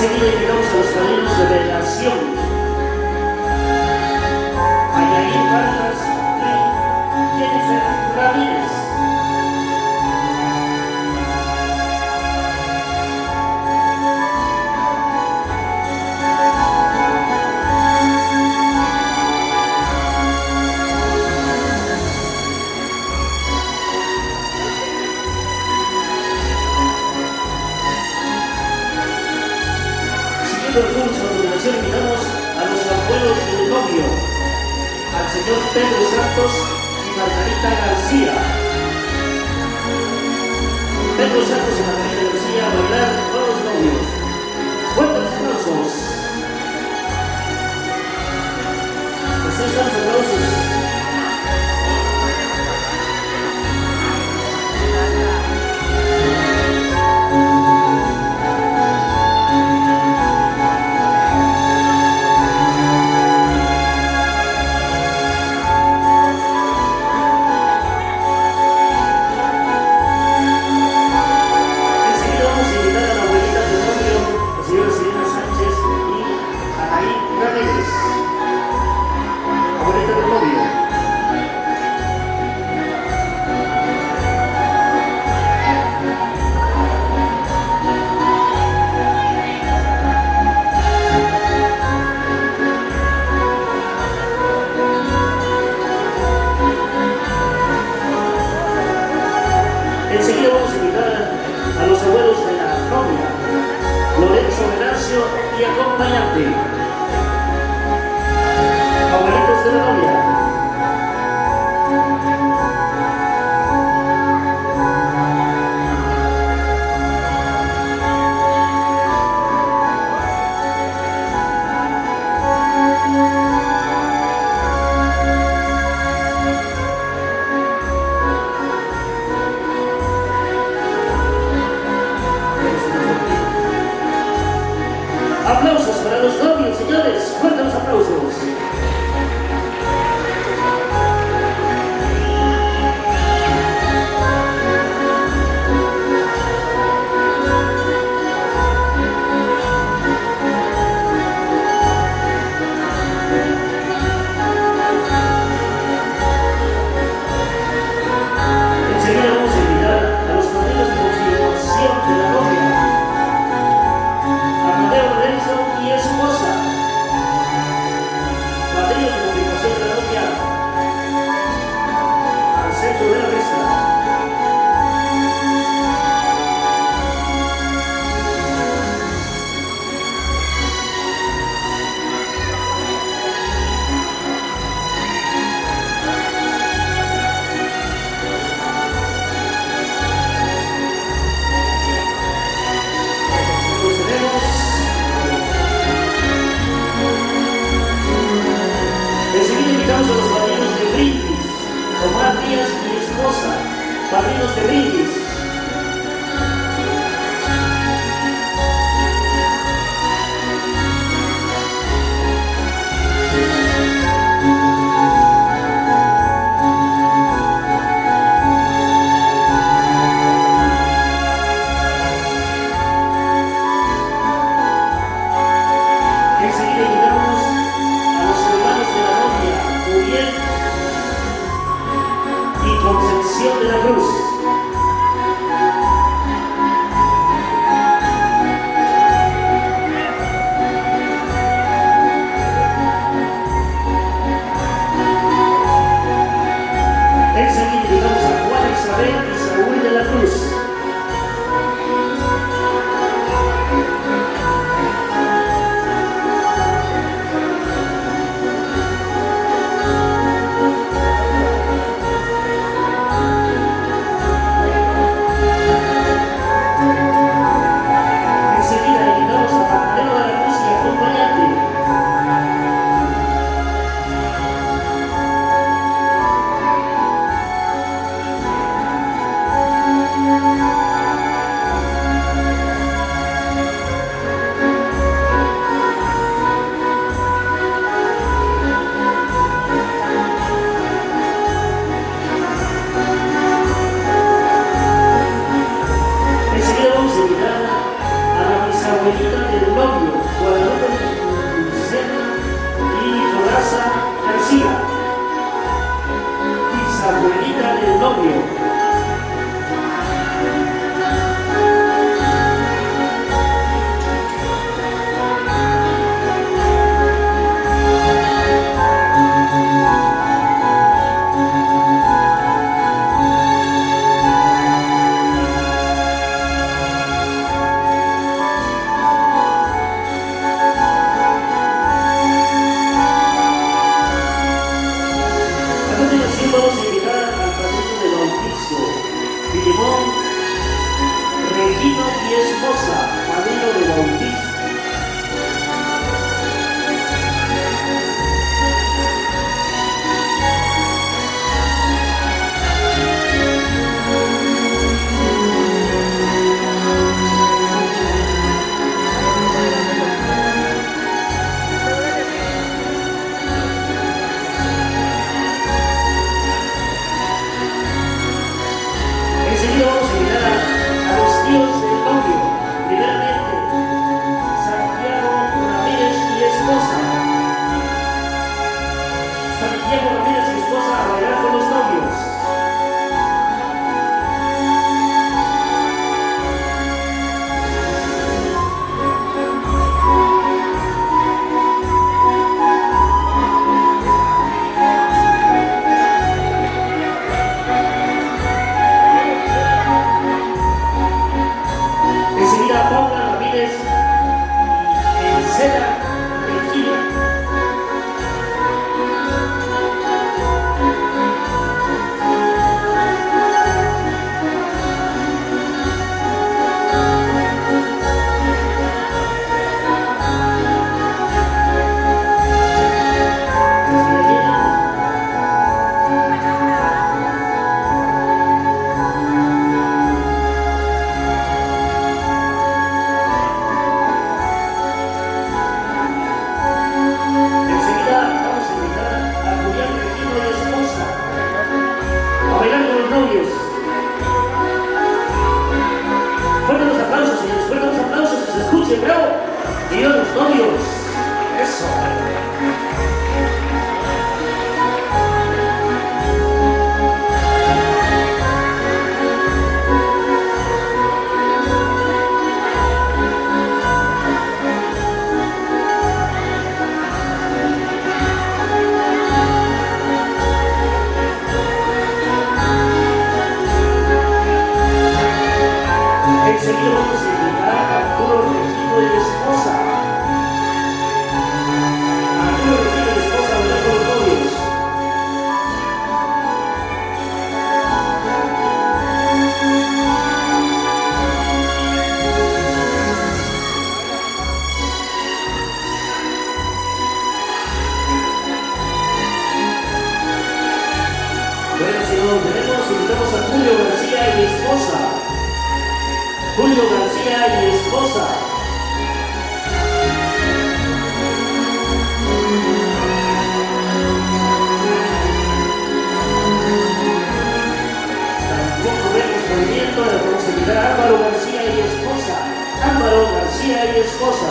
Enseguida invitamos a los padrinos de relación. Ayair Vargas y Jennifer Ramírez. Siguiendo el curso de continuación, invitamos a los abuelos del novio, al señor Pedro Santos y Margarita García. Pedro Santos y Margarita García a bailar con los novios. Fuertes aplausos. Pues ahí están los aplausos. Enseguida vamos a invitar a los abuelos de la novia, Lorenzo Venancio y acompañante. Abuelitos de la novia. Aplausos para los novios, señores. Fuertes los aplausos. Enseguida vamos a invitar a los padrinos de confirmación de la novia. Y esposa, padrinos de confirmación de la novia, al centro de la mesa. Enseguida invitamos a los padrinos de brindis, Omar Díaz y esposa, padrinos de brindis. Enseguida invitamos a los hermanos de la novia, Uriel y Concepción de la Cruz. escuche, bravo. Y los novios. Eso. Enseguida vamos a invitar a Arturo Regino y esposa. Arturo Regino y esposa a bailar con los novios. Bueno, si no lo tenemos, invitamos a Julio García y esposa. Julio García y esposa. Tampoco vemos movimiento, le vamos a invitar a Álvaro García y esposa. Álvaro García y esposa.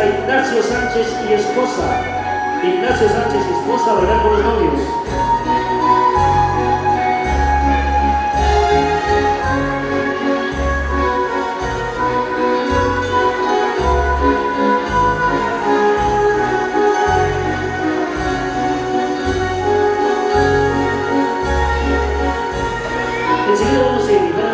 Ignacio Sánchez y esposa. Ignacio Sánchez y esposa a bailar con los novios. Enseguida vamos a invitar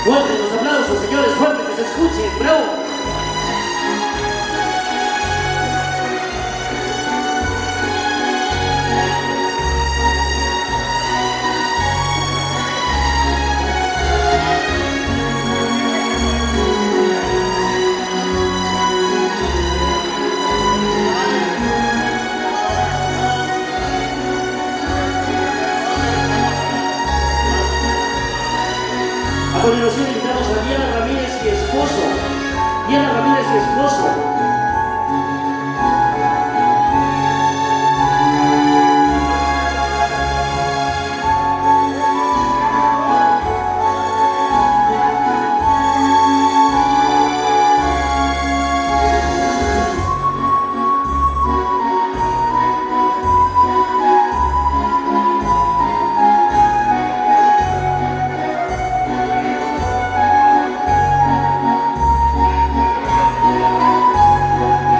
fuerte los aplausos, señores, fuerte que se escuche, bravo. A continuación invitamos a Diana Ramírez y esposo. Diana Ramírez y esposo.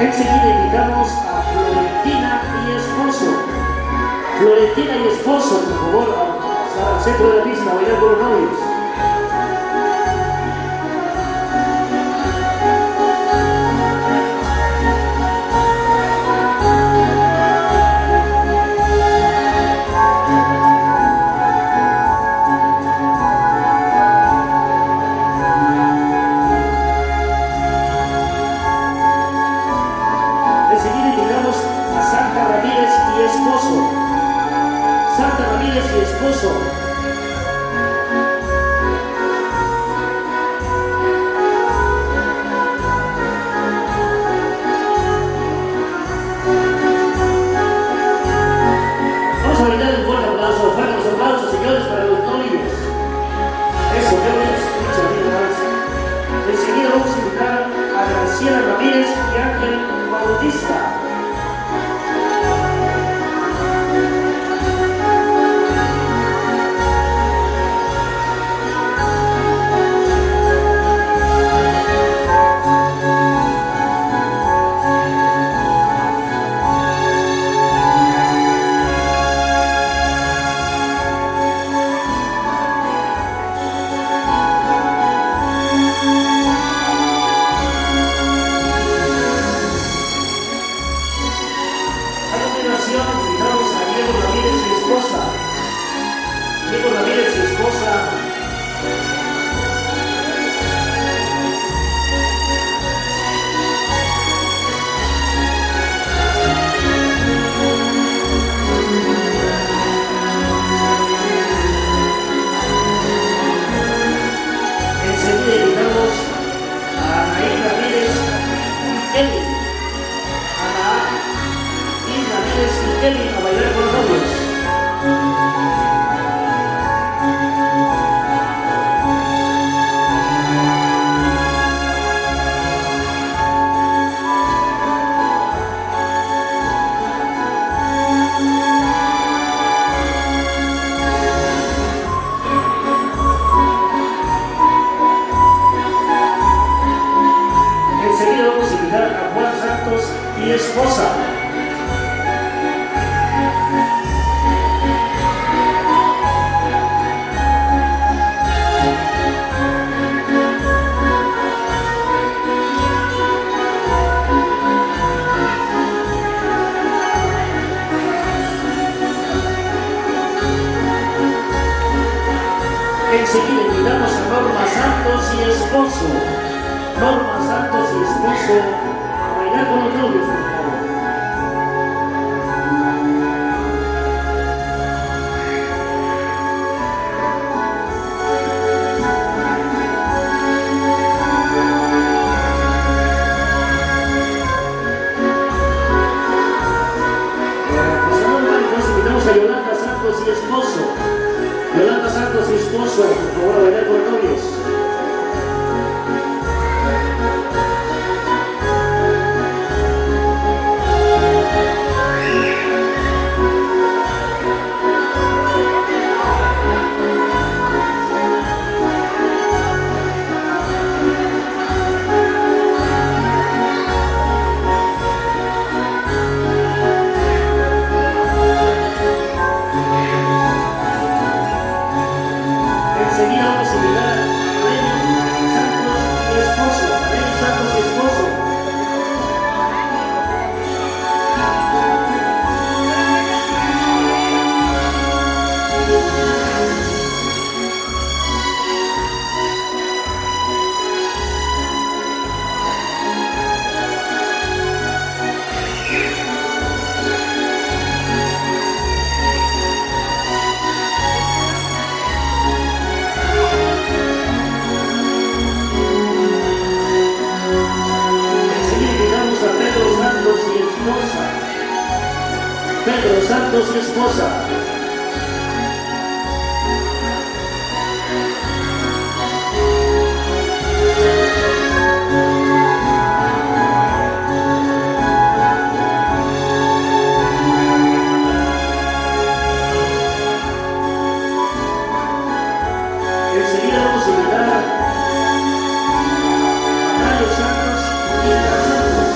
Enseguida invitamos a Florentina y esposo. Florentina y esposo, por favor, al centro de la pista a bailar con los novios. Enseguida Ramírez y esposo. Vamos a brindar un fuerte aplauso, fuertes aplausos, señores, para los novios. Eso, señores, muchas gracias. Enseguida vamos a invitar a Graciela Ramírez y Ángel Bautista. Invitamos a Diego Ramírez y esposa. Diego Ramírez y esposa. Enseguida invitamos a Anaí Ramírez y Eli. Y Kevin a bailar con los novios. Enseguida vamos a invitar a Juan Santos y esposa. Enseguida invitamos a Norma Santos y esposo. Norma Santos y esposo a bailar con los novios, por favor. Pues invitamos a Yolanda Santos y esposo. Yolanda Santos y esposo, por favor, a bailar con los novios. Enseguida vamos a invitar a Lenny Santos y esposo. Lenny Santos y esposo. Pedro Santos y esposa. Enseguida vamos a invitar a Mario Santos y Ida Santos.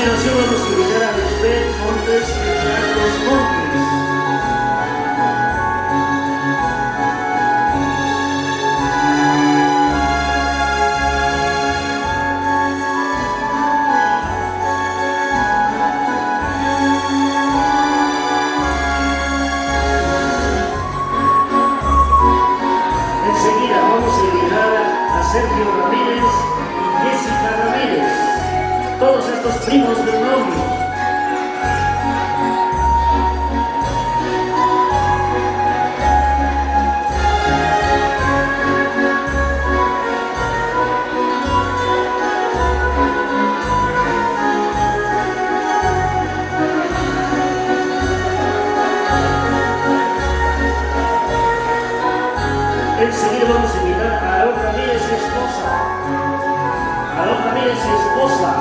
continuación vamos a invitar a Lisbeth Montes y Carlos Montes. Enseguida vamos a invitar a Sergio Ramírez y Jessica Ramírez, todos estos primos del novio. Enseguida vamos a invitar a Aarón Ramírez y esposa. Aarón Ramírez y esposa.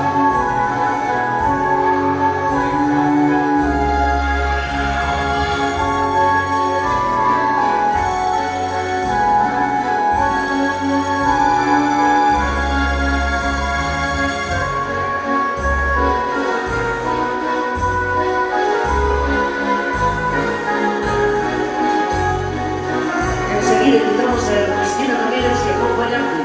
Enseguida invitamos a Cristina Ramírez y acompañante.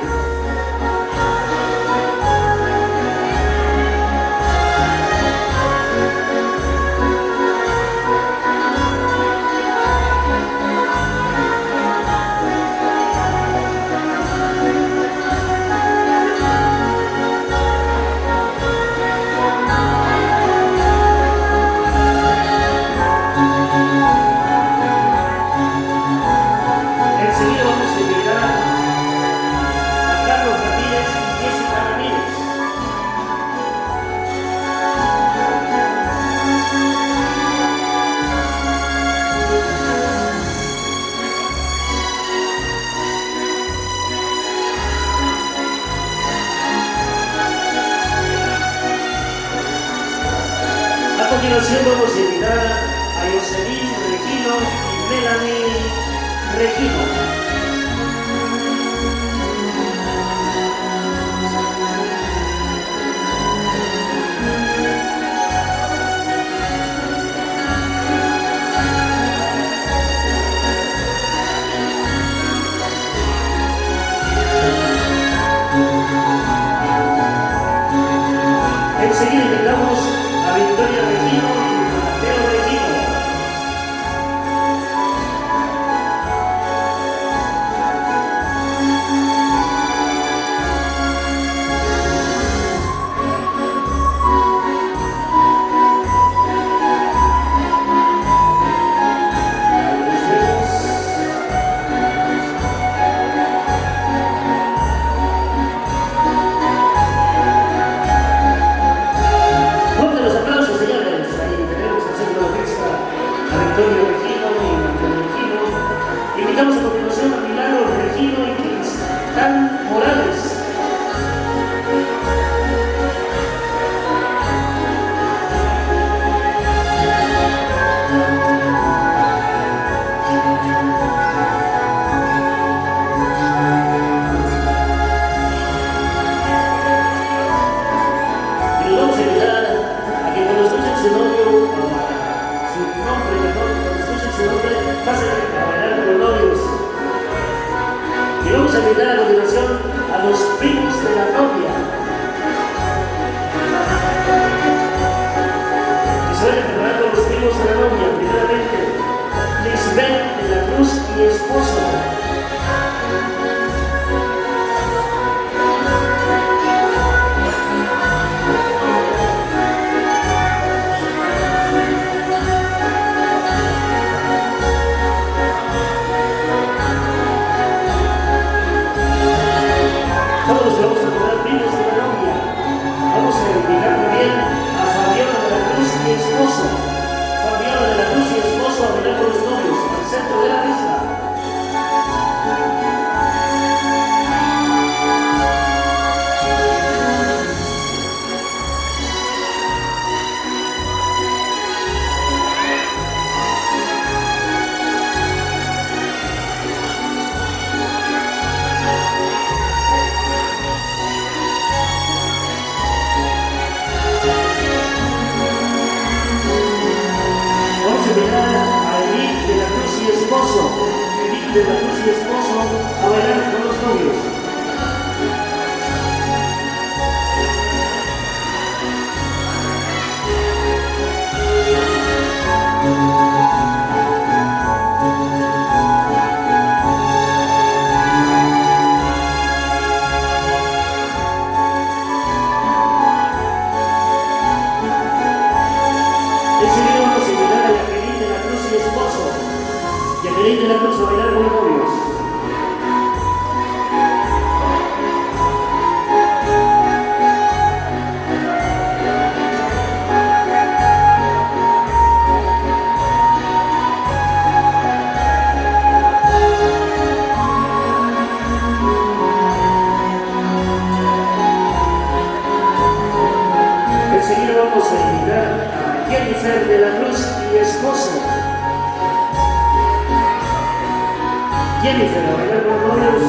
Enseguida vamos a invitar a Carlos Ramírez y Jessica Ramírez. A continuación vamos a invitar a Jocelyn Regino y Melanie Regino. Enseguida invitamos a Victoria Regino y Mateo Regino. Fuerte los aplausos, señores. Ahí tenemos al centro de la fiesta a Victoria Regino y Mateo Regino. Invitamos a continuación a Milagro Regino y Cristán Morales. Y los vamos a invitar a que cuando escuchen su nombre, cuando escuchen su nombre, pasen a bailar con los novios. Y vamos a invitar a continuación a los primos de la novia. Que se vayan preparando los primos de la novia. Primeramente, Lisbeth de la Cruz y esposo. Todos vamos a poner primos de la novia. Vamos a invitar también a Fabiola de la Cruz y esposo. Fabiola de la Cruz y esposo a bailar con los novios al centro de la fiesta. de la Cruz y esposo a bailar con los novios. Enseguida vamos a invitar a Jacqueline de la Cruz y esposo. Jacqueline de la Cruz a bailar con los novios. Enseguida vamos a invitar a Jennifer de la Cruz y esposo. Jennifer a bailar con los novios.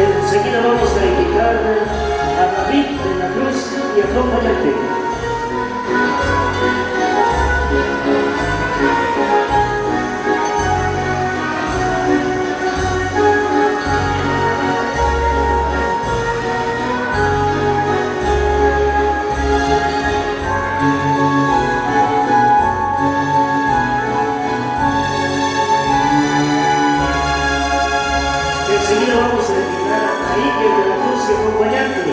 Enseguida vamos a invitar a David de la Cruz y acompañante. Enseguida vamos a invitar a Iker de la Cruz y acompañante.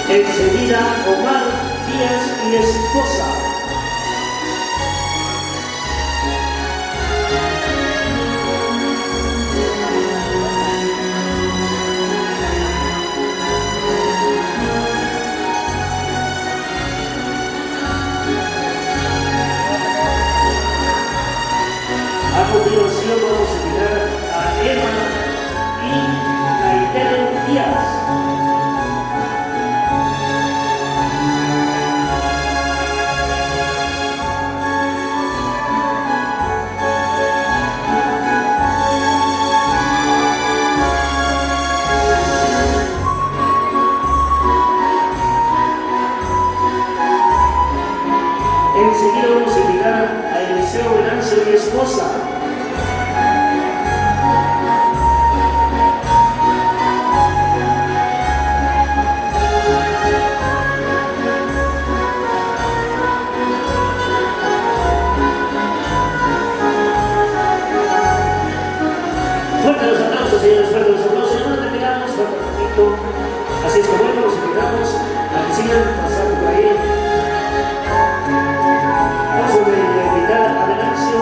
Enseguida Omar Díaz y esposa. A continuación vamos a invitar a Emma y Naidel Díaz. Enseguida vamos a invitar a Eliseo Venancio y esposa. Fuerte los aplausos, señores, fuerte los aplausos. Ya no terminamos, falta un poquito. Así es que bueno, los invitamos a que sigan pasando por ahí. Vamos a invitar a Venancio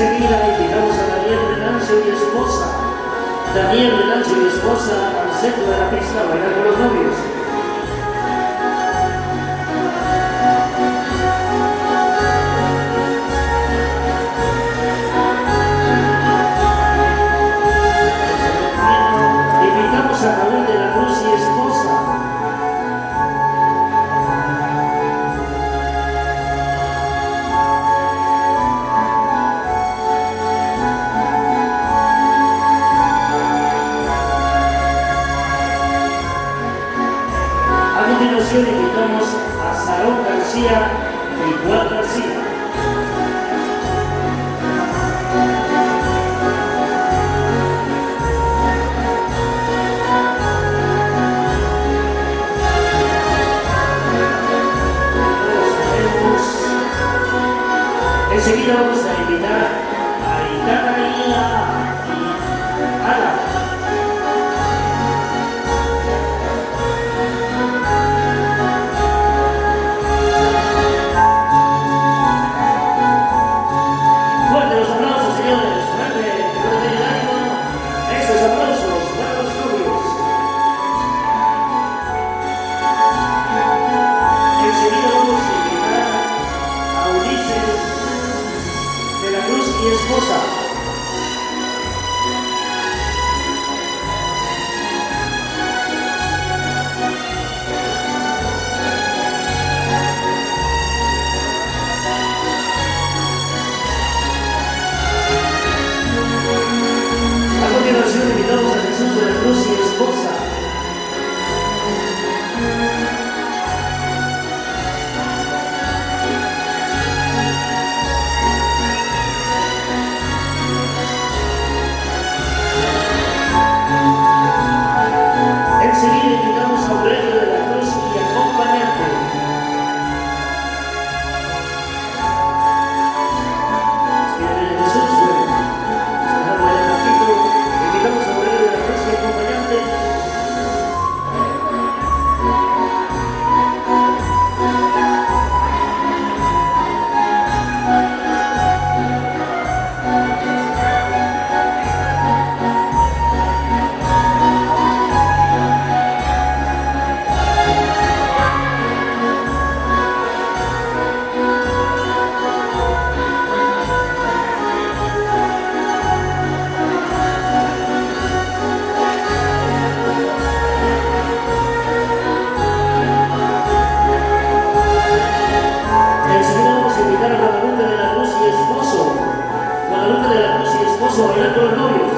Enseguida invitamos a Daniel Renancio y esposa. Daniel Renancio y esposa al centro de la pista a bailar con los novios. Invitamos a Raúl de la Cruz y esposa. A continuación invitamos a Sarón García y Juan García. Enseguida vamos a invitar a Itana y Ala. Fuerte los aplausos, señores. Fuerte, que no den ánimo. Esos aplausos para los novios. Enseguida vamos a invitar a Ulises de la Cruz y esposa. A continuación invitamos a Jesús de la Cruz y esposa. Enseguida invitamos a Aurelio de la Cruz y acompañante. Si viene Jesús, bueno, se va a bailar tantito. Invitamos a Aurelio de la Cruz y acompañante. Enseguida vamos a invitar a Guadalupe de la Cruz y esposo. Guadalupe de la Cruz y esposo a bailar con los novios.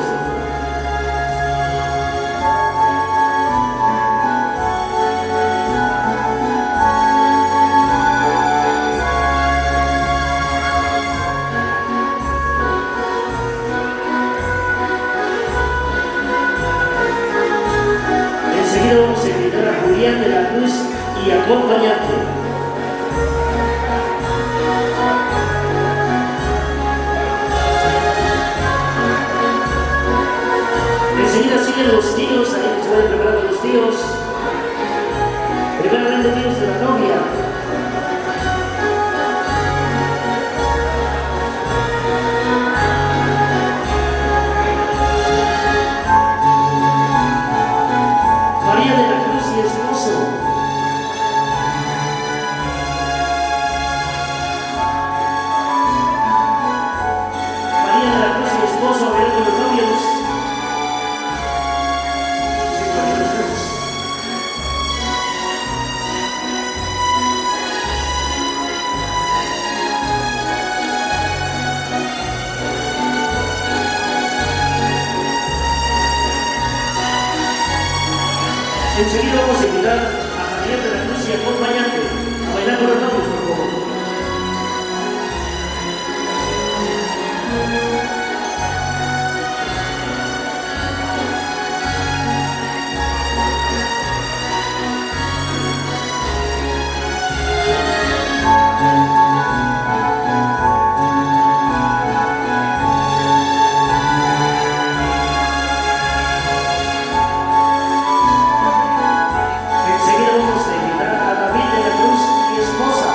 Enseguida vamos a invitar a Julián de la Cruz y acompañante. Enseguida siguen los tíos, ahí que se vayan preparando los tíos. Primeramente tíos de la novia. María de la Cruz y esposo. María de la Cruz y esposo a bailar con los novios. Enseguida vamos a invitar a Javier de la Cruz y acompañante a bailar con los novios, por favor. Enseguida vamos a invitar a David de la Cruz y esposa.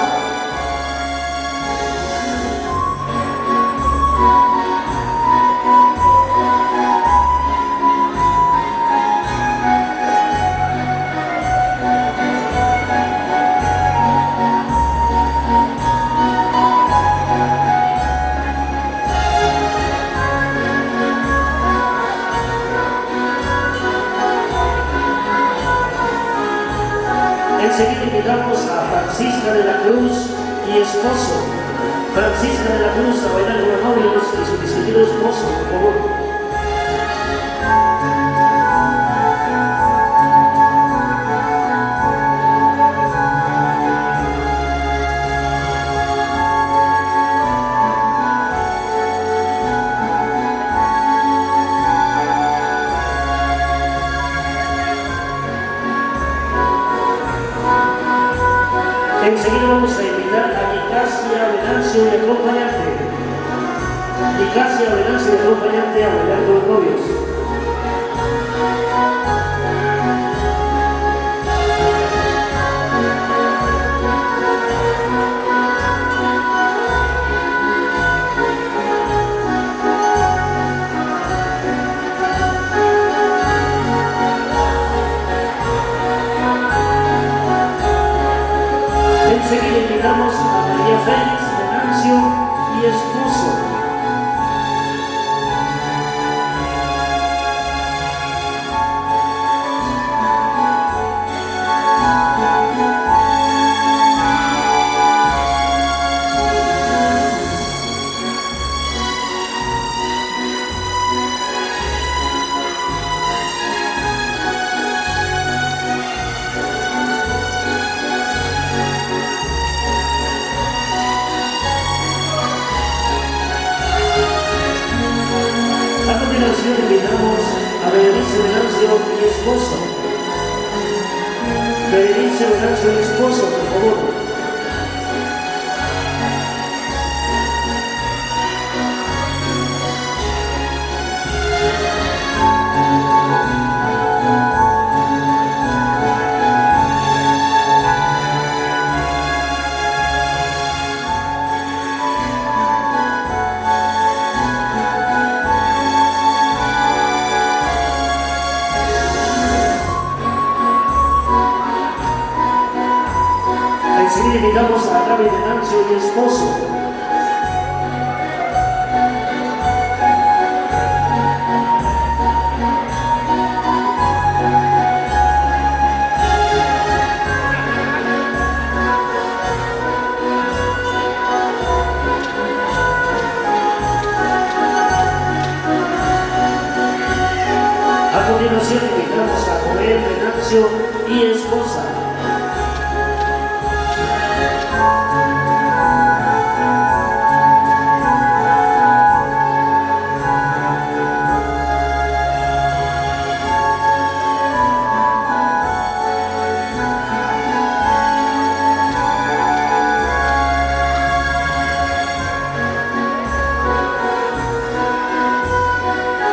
Enseguida invitamos a Francisca de la Cruz y esposo. Francisca de la Cruz a bailar con los novios y su distinguido esposo, por favor. Enseguida vamos a invitar a Nicasia, Venancio y acompañante. Nicasia, Venancio y acompañante a bailar con los novios. Enseguida invitamos a María Félix, Venancio y esposo. Invitamos a Berenice Venancio y esposo. Berenice Venancio y esposo, por favor. Enseguida invitamos a Gaby Venancio y esposo. A continuación invitamos a Joel Venancio y esposa.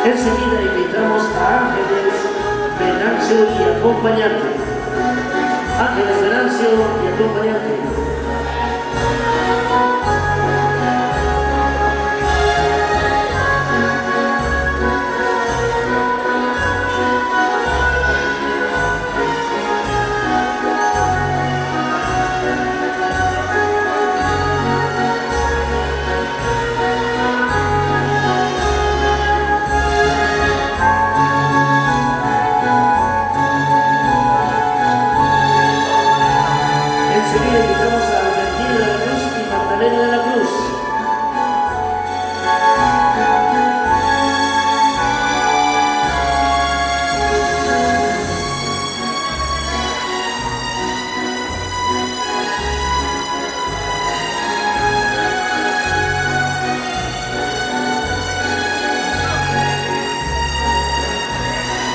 Enseguida invitamos a Ángeles Venancio y acompañante. Ángeles Venancio y acompañante. Enseguida invitamos a Argentina de la Cruz y Magdalena de la Cruz.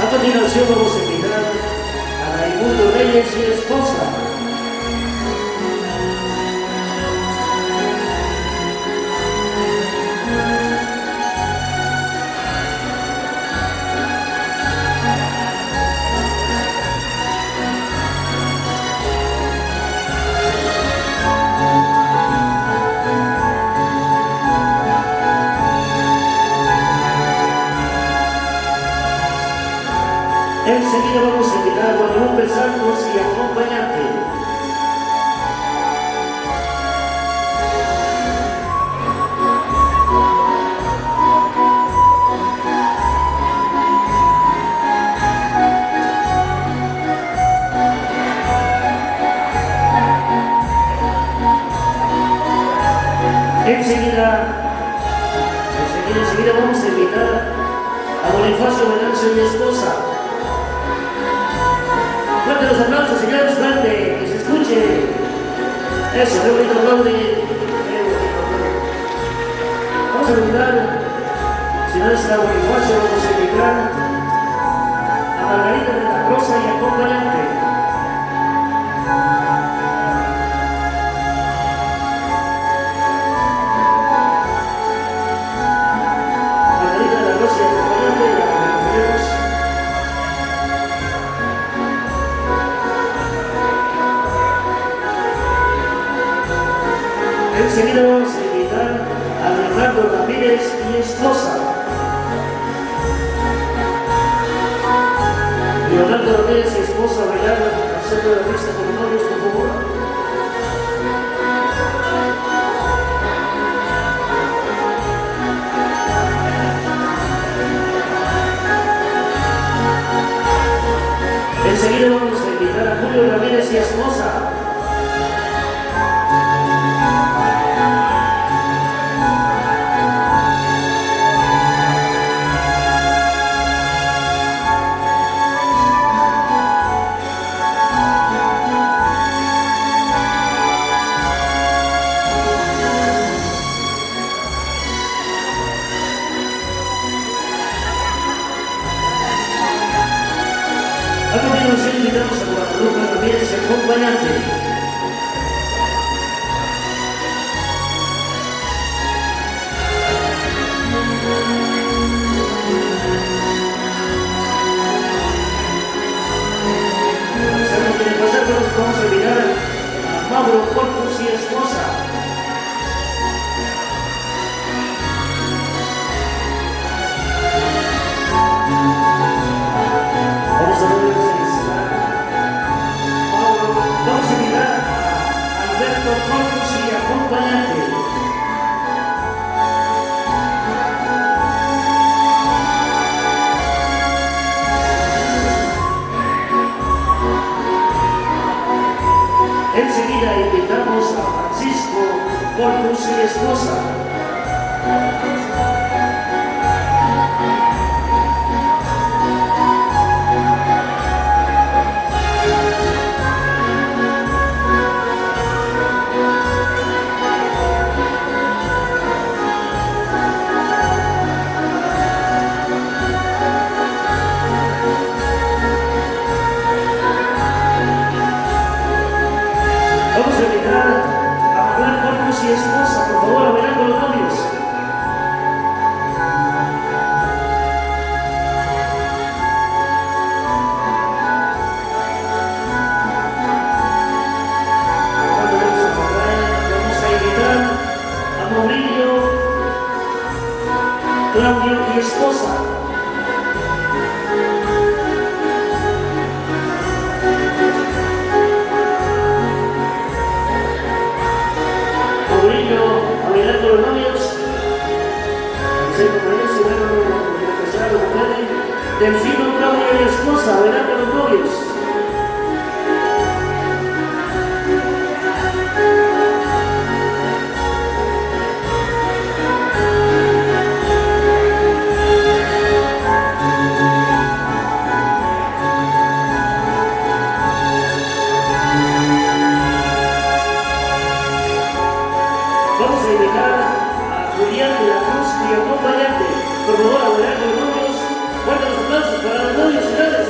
A continuación vamos a invitar a Raimundo Reyes y esposa. Enseguida vamos a invitar a Guadalupe Santos y acompañante. Y enseguida vamos a invitar a Bonifacio Venancio y esposa. Fuerte los aplausos, señores, fuerte, que se escuche. Eso, qué bonito nombre. Qué bonito. Vamos a invitar, si no está Bonifacio, vamos a invitar a Margarita de la Rosa y acompañante. Enseguida vamos a invitar a Leonardo Ramírez y esposa. Leonardo Ramírez y esposa bailar al centro de la pista con los novios, por favor. Enseguida vamos a invitar a Julio Ramírez y esposa. A continuación invitamos a Guadalupe Ramírez y acompañante. Vamos a invitar a Mauro Corpus y esposa. Vamos a ver Mauro, vamos a invitar a Alberto Corpus y acompañante. Enseguida invitamos a Francisco Corpus y esposa. Vamos a invitar a Manuel Corpus y esposa, por favor, a bailar con los novios. Vamos a invitar a Maurilio, Claudio y esposa. A bailar con los novios. Delfino, Claudia y esposa, a bailar con los novios. Vamos a invitar a Julián de la Cruz y acompañante. Por favor, a bailar con los novios. Fuertes los aplausos para los novios, señores.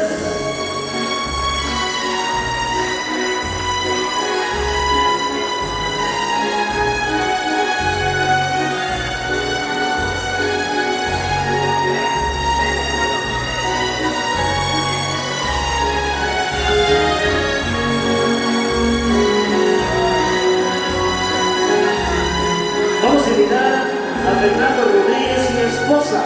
Vamos a invitar a Fernando Rodríguez y esposa.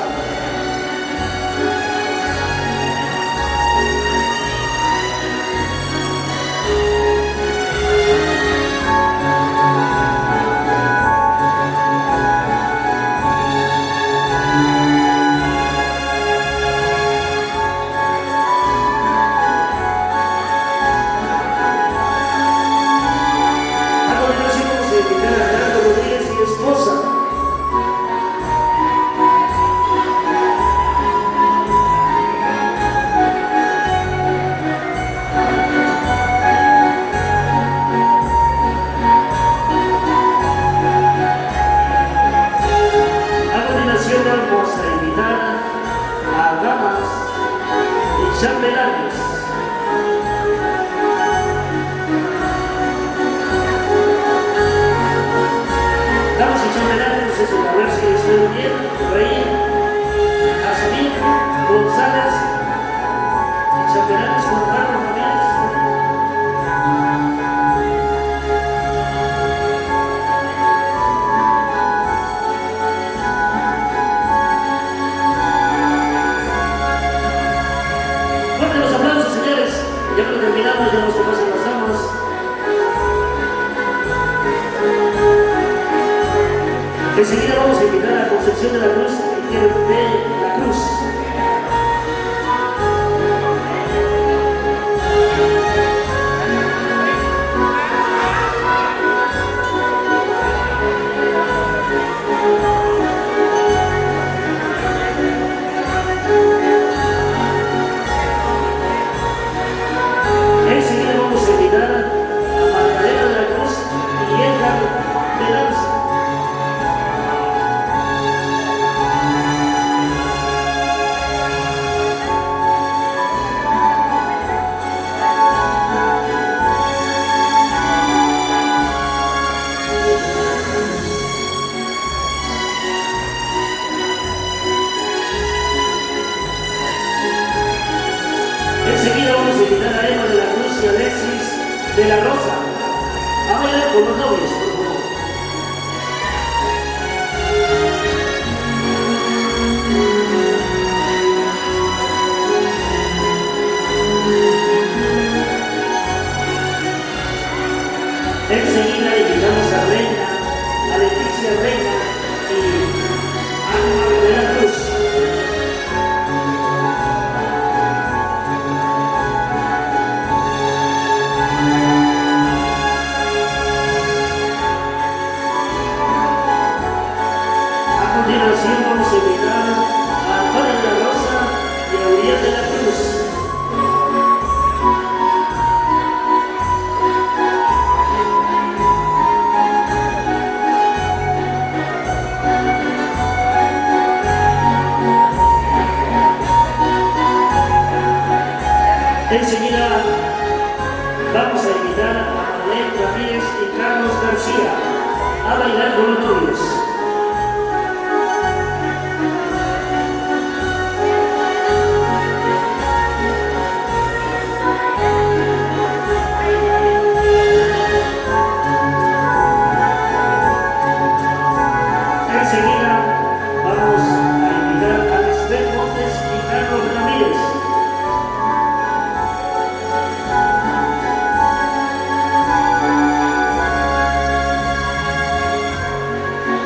A continuación vamos a invitar a Fernando Rodríguez y esposa. chambelanes. Damas y chambelanes, a ver si estoy bien. Rey, Asmín, González, y chambelanes con Carlos Ramírez. Fuertes los aplausos, señores. Ya lo terminamos, ya nos pasamos. Enseguida vamos a invitar a Concepción de la Cruz y de la Cruz. Enseguida vamos a invitar a Magdalena de la Cruz y Edgar Velanza. Enseguida vamos a invitar a Emma de la Cruz y Alexis de la Rosa a bailar con los novios, por favor. Enseguida invitamos a Reina, a Leticia Reina y a Ana de la Cruz. A continuación vamos a invitar a Antonio de la Rosa y a Uriel de la Cruz. Enseguida vamos a invitar a Marlene Ramírez y Carlos García a bailar con los novios. Enseguida vamos a invitar a Lisbeth Montes y Carlos Ramírez.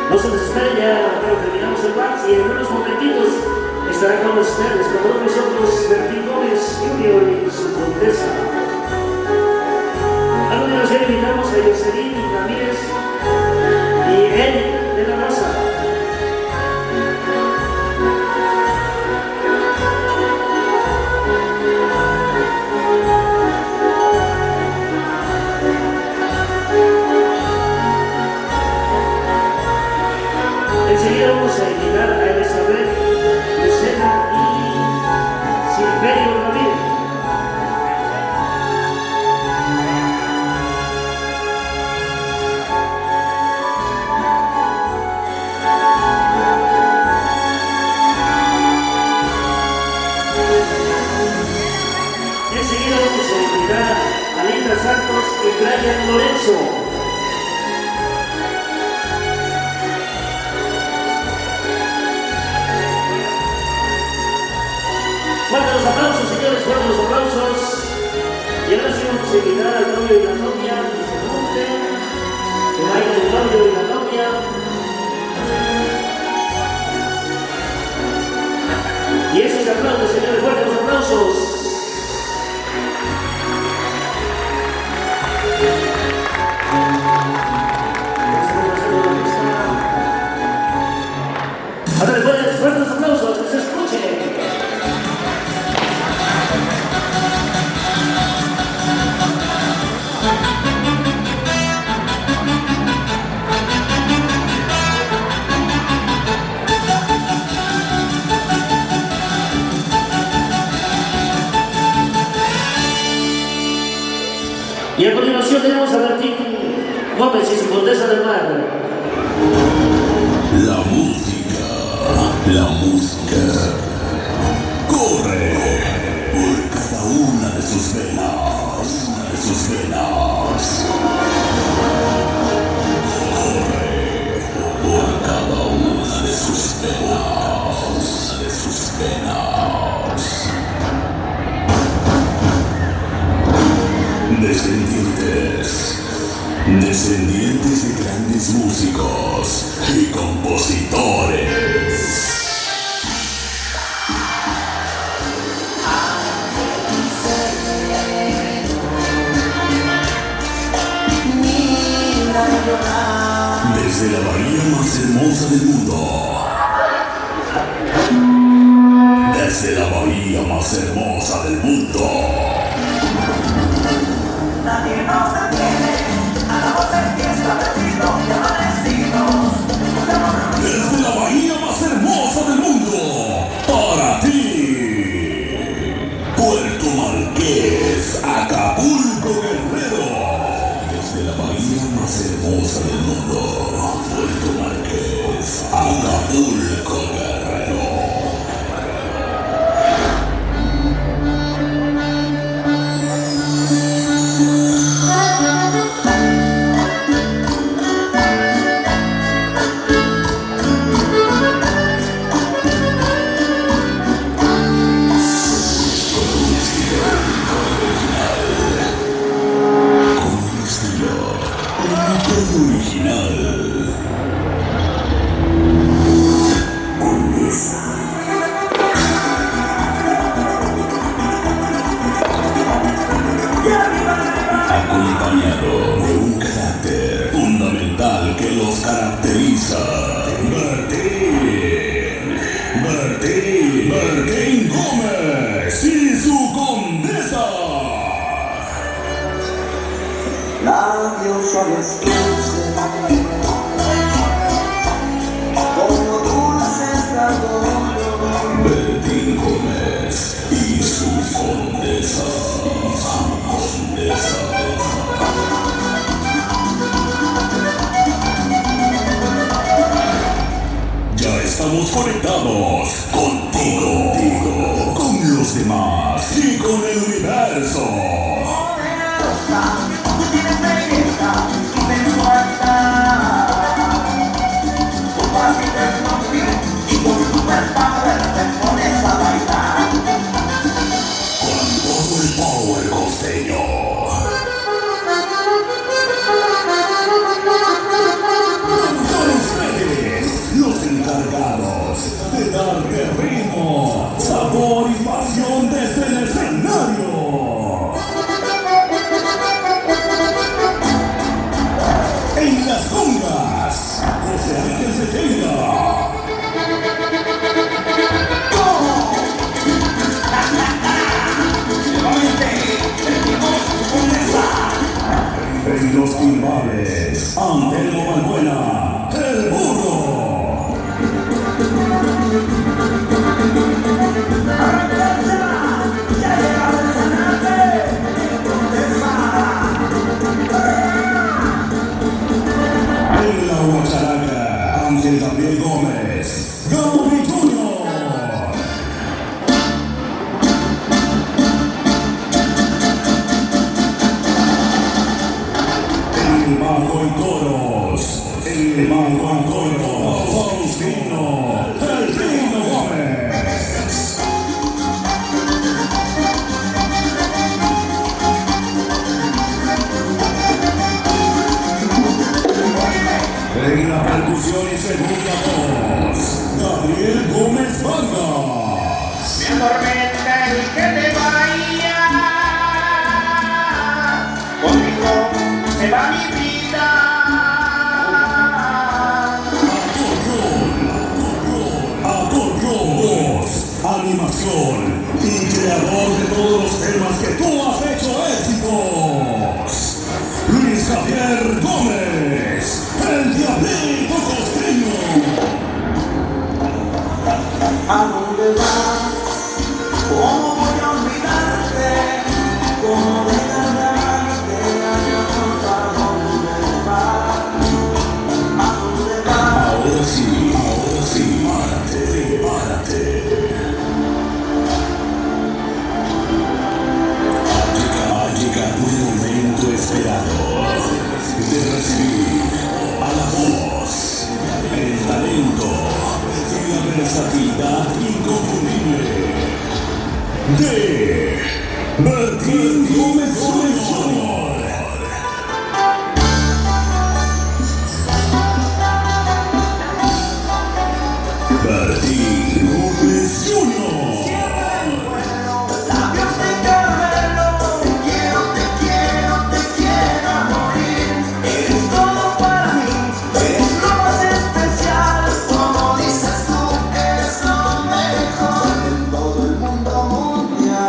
No se desesperen, ya terminamos el vals y en unos momentitos estará con ustedes, con todos nosotros, Bertín Gómez Junior y su condesa. A continuación invitamos a Jocelyn Ramírez y Eric de la Rosa. Enseguida vamos a invitar a Elizabeth, Lucena y Silverio Ramírez. Enseguida vamos a invitar a Linda Santos y Brian Lorenzo. Fuertes los aplausos, señores, fuertes los aplausos. Y ahora sí vamos a invitar al novio y la novia, que se junten, que bailen el novio y la novia. Y esos aplausos, señores, fuertes los aplausos. Ahora fuertes los aplausos, que se escuchen. a continuación tenemos a Martín Gómez y su Condesa del Mar. La música corre por cada una de sus venas, corre por cada una de sus venas. Descendientes de grandes músicos y compositores. Desde la bahía más hermosa del mundo. Desde la bahía más hermosa del mundo. Nadie nos detiene a la voz de fiesta perdidos y amanecidos. Desde la bahía más hermosa del mundo, para ti, Puerto Marqués, Acapulco, Guerrero. Desde la bahía más hermosa del mundo, Puerto Marqués, Acapulco, Guerrero. Acompañado de un carácter fundamental que los caracteriza. Martín Gómez y su Condesa. Labios suaves dulces, como dulces adornos. Martín Gómez y su Condesa. Ya estamos conectados contigo, con los demás y con el universo. Poderosa, tú tienes belleza y sensualidad. Tu pasito es móvil y con tu power te pones a bailar. Con todo el power costeño. Con ustedes, los encargados de darle ritmo, sabor y pasión desde el escenario. En las congas, José Ángel Sequeira. En los timbales, Antelmo Balbuena, el burro. Ya llegado el sanante, En la guacharaca, Ángel Gabriel Gómez, Gaby Junior. En el bajo y coros, Faustino, el Trino Gómez. En la percusión y segunda voz, Gabriel Gómez Vargas. me atormenta el que te vaya. Conmigo se va mi vida. Acordeón, voz, animación y creador de todos los temas que tú has hecho éxitos. Luis Javier Gómez, el Diablito Costeño. ¿A dónde vas? ¿Cómo voy a olvidarte? ¿Cómo voy a darte? de Martín Gómez Jr. Martín Gómez Jr. Labios de caramelo, te quiero, te quiero, te quiero morir. Eres todo para mí, eres lo más especial. Como dices tú, eres lo mejor en todo el mundo mundial.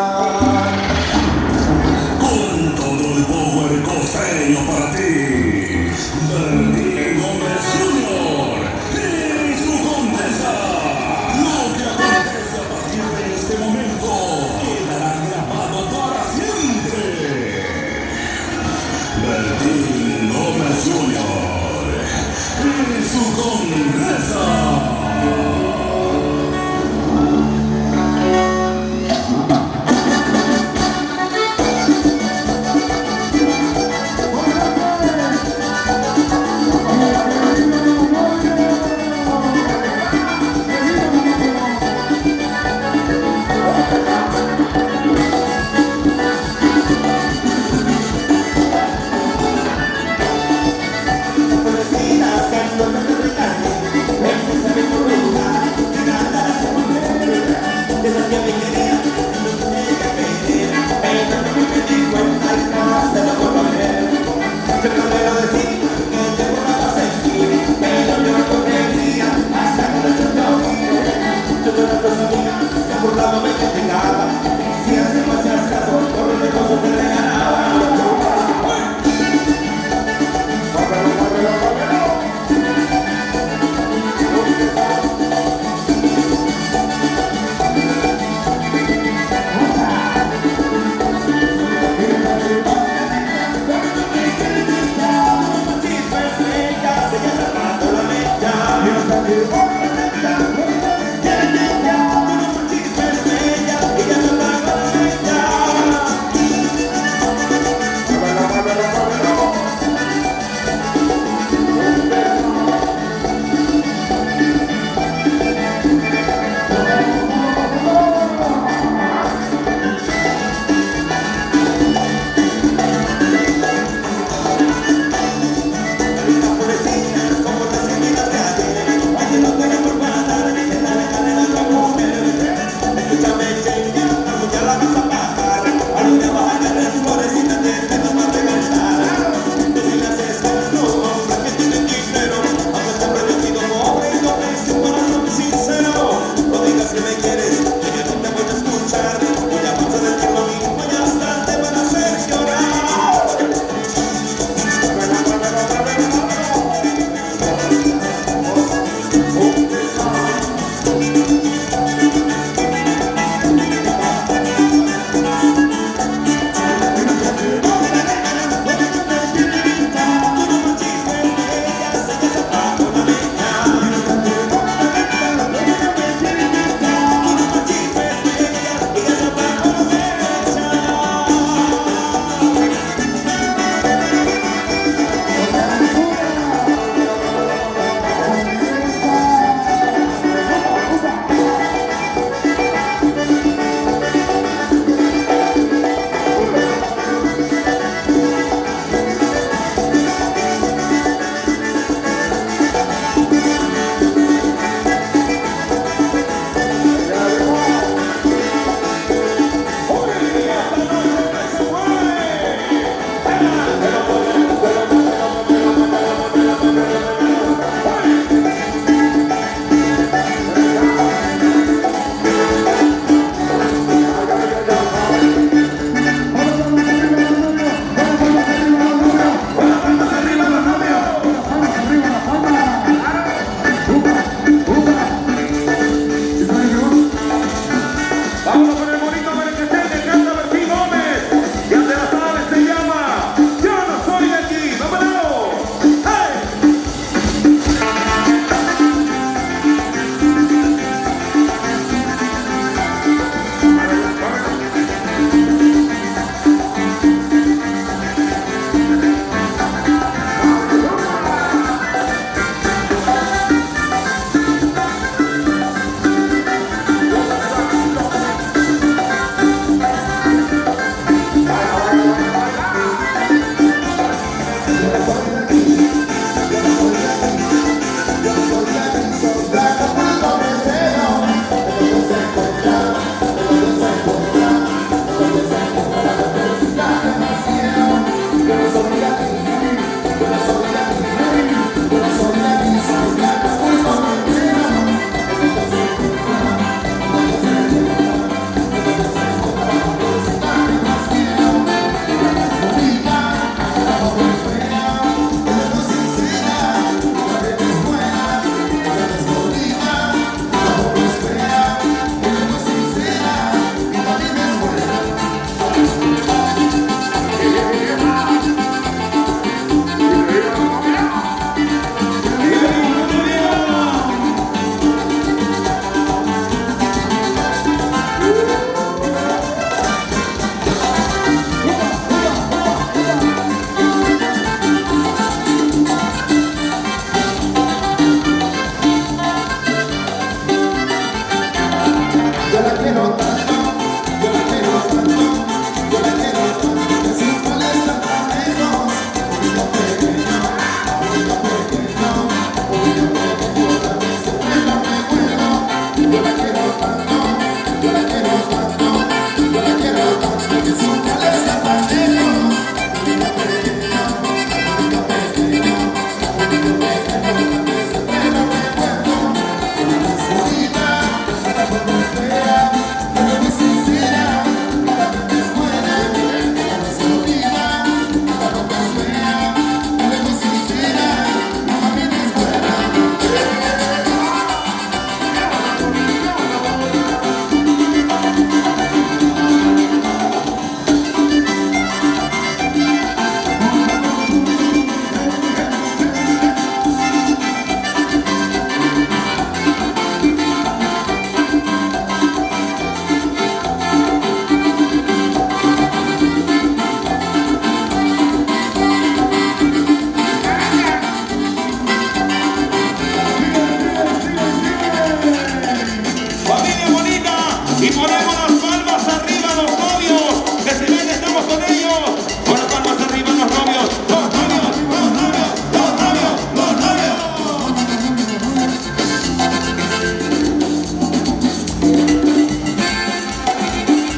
Y ponemos las palmas arriba los novios, que se ven que estamos con ellos. Con las palmas arriba los novios, los novios, los novios, los novios, los novios.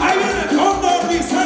Ahí viene el cóndor, dice.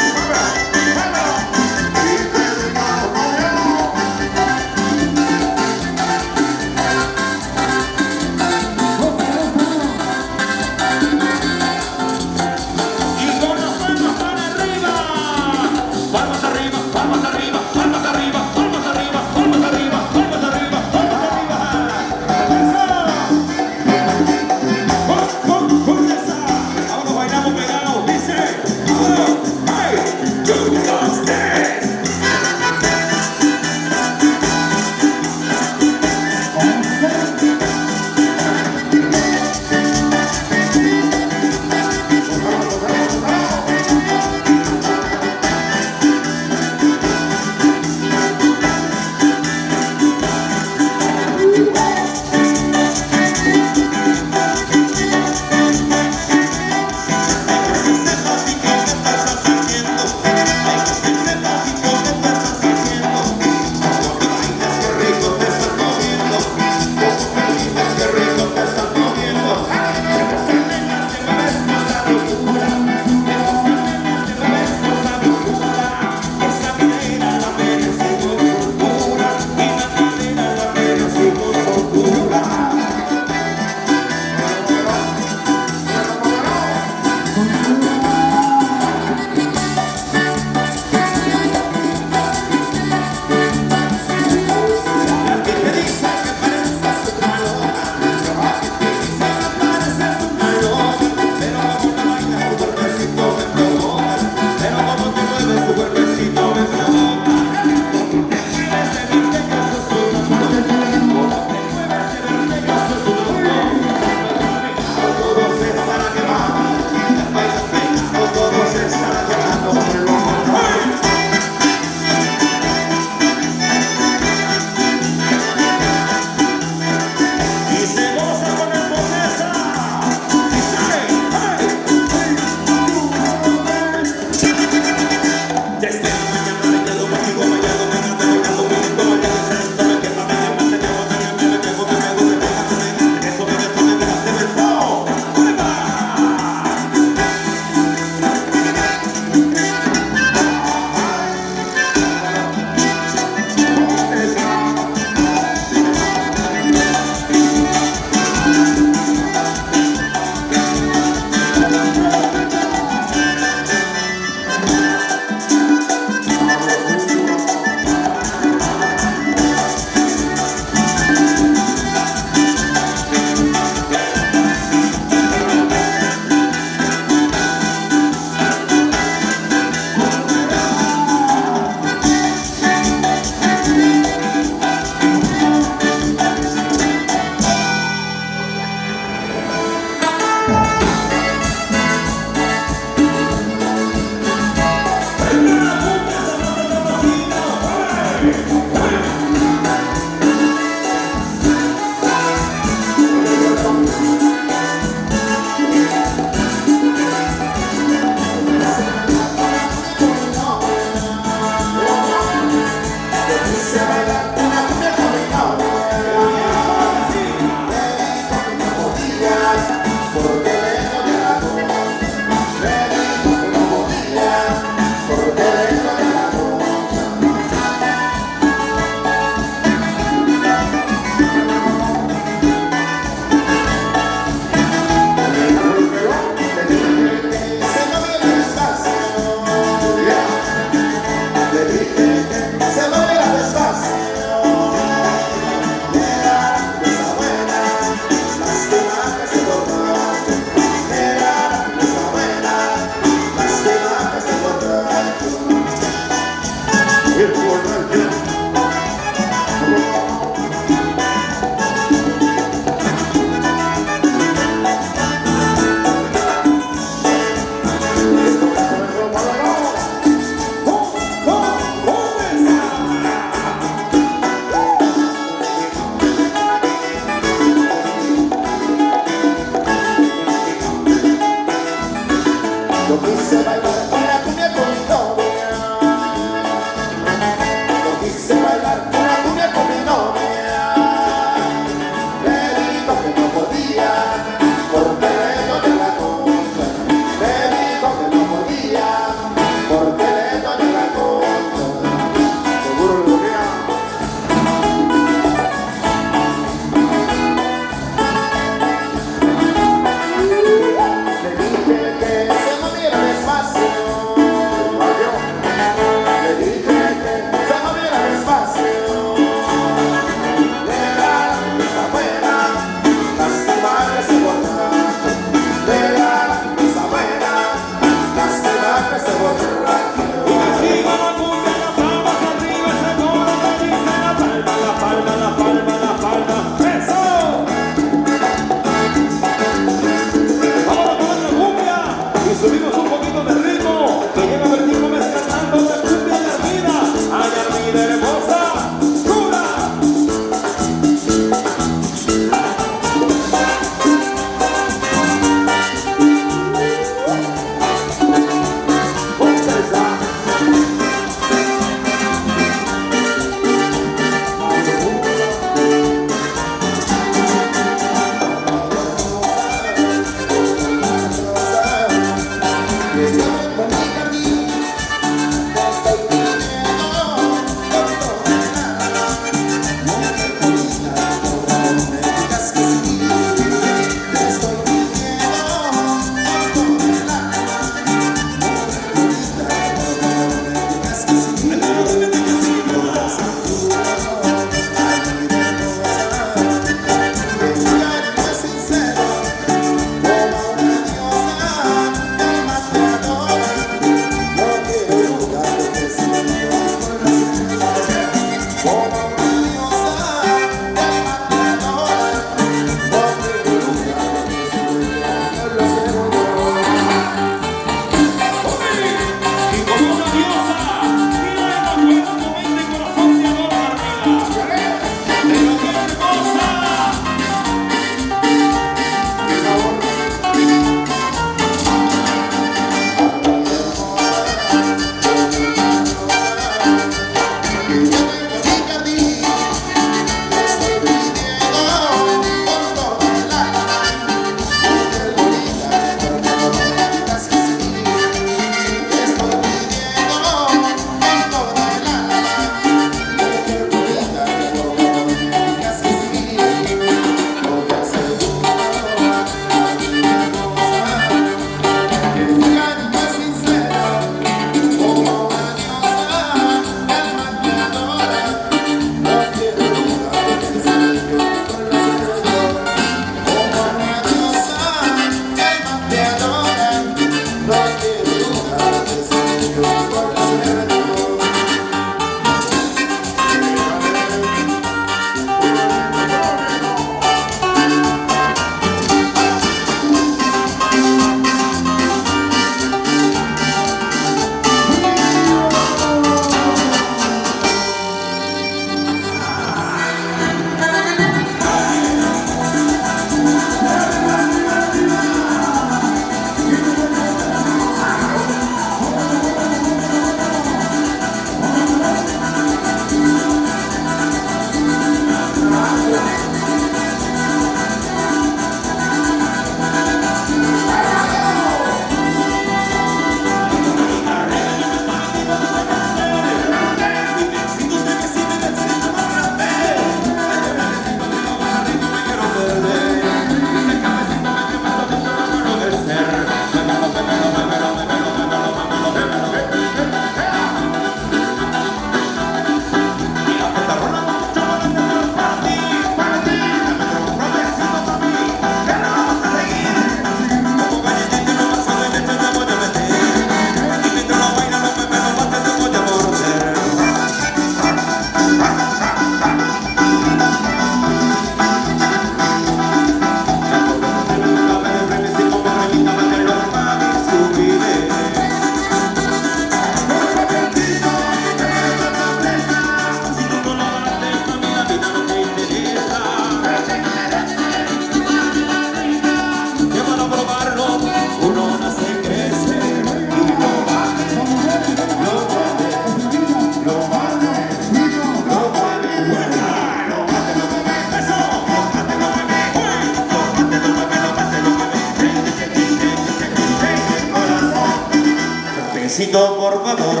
éxito, por favor.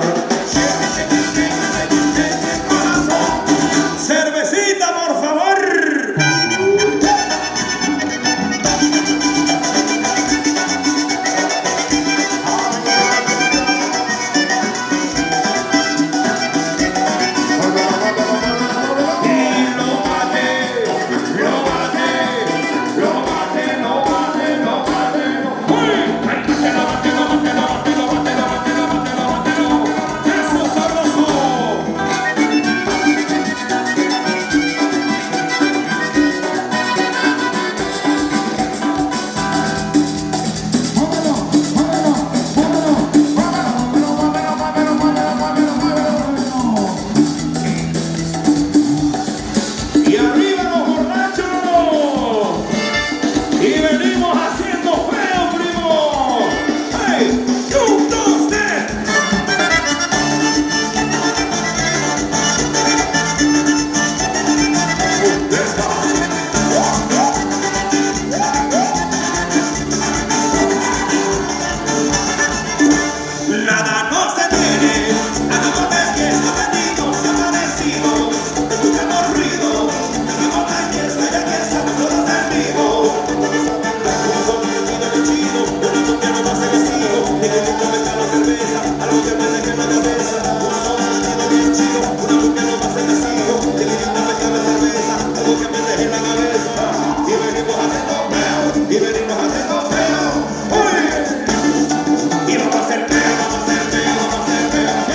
Cervecita, por favor. Y vamos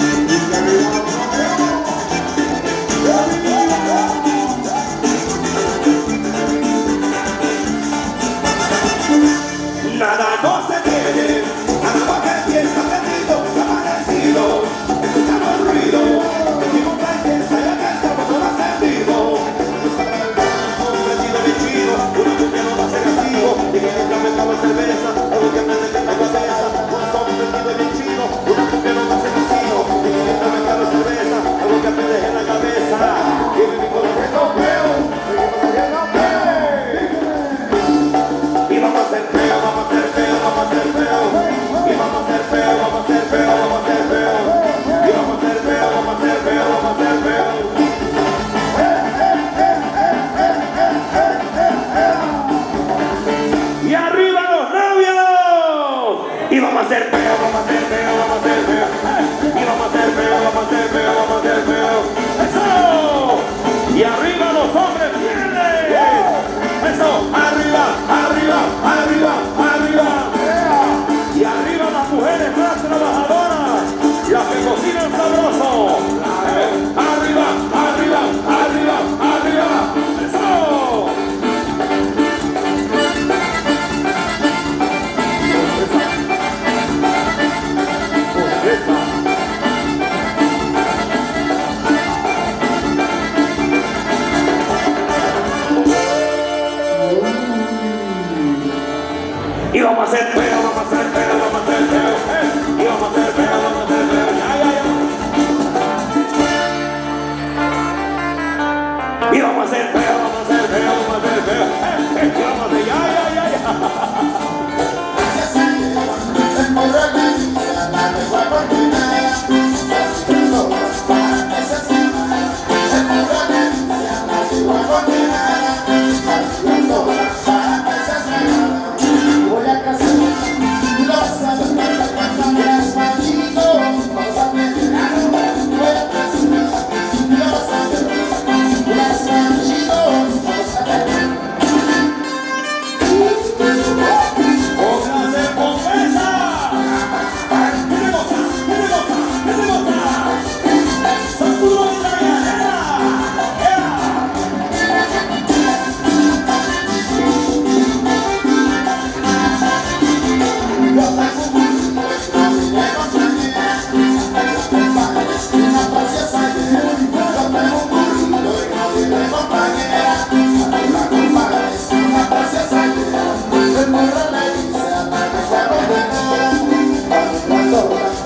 a hacer feo, vamos a hacer feo, vamos a hacer feo, y vamos a hacer feo, vamos a hacer feo, y vamos a hacer feo, vamos a hacer feo, vamos a hacer feo, y vamos a hacer Cuando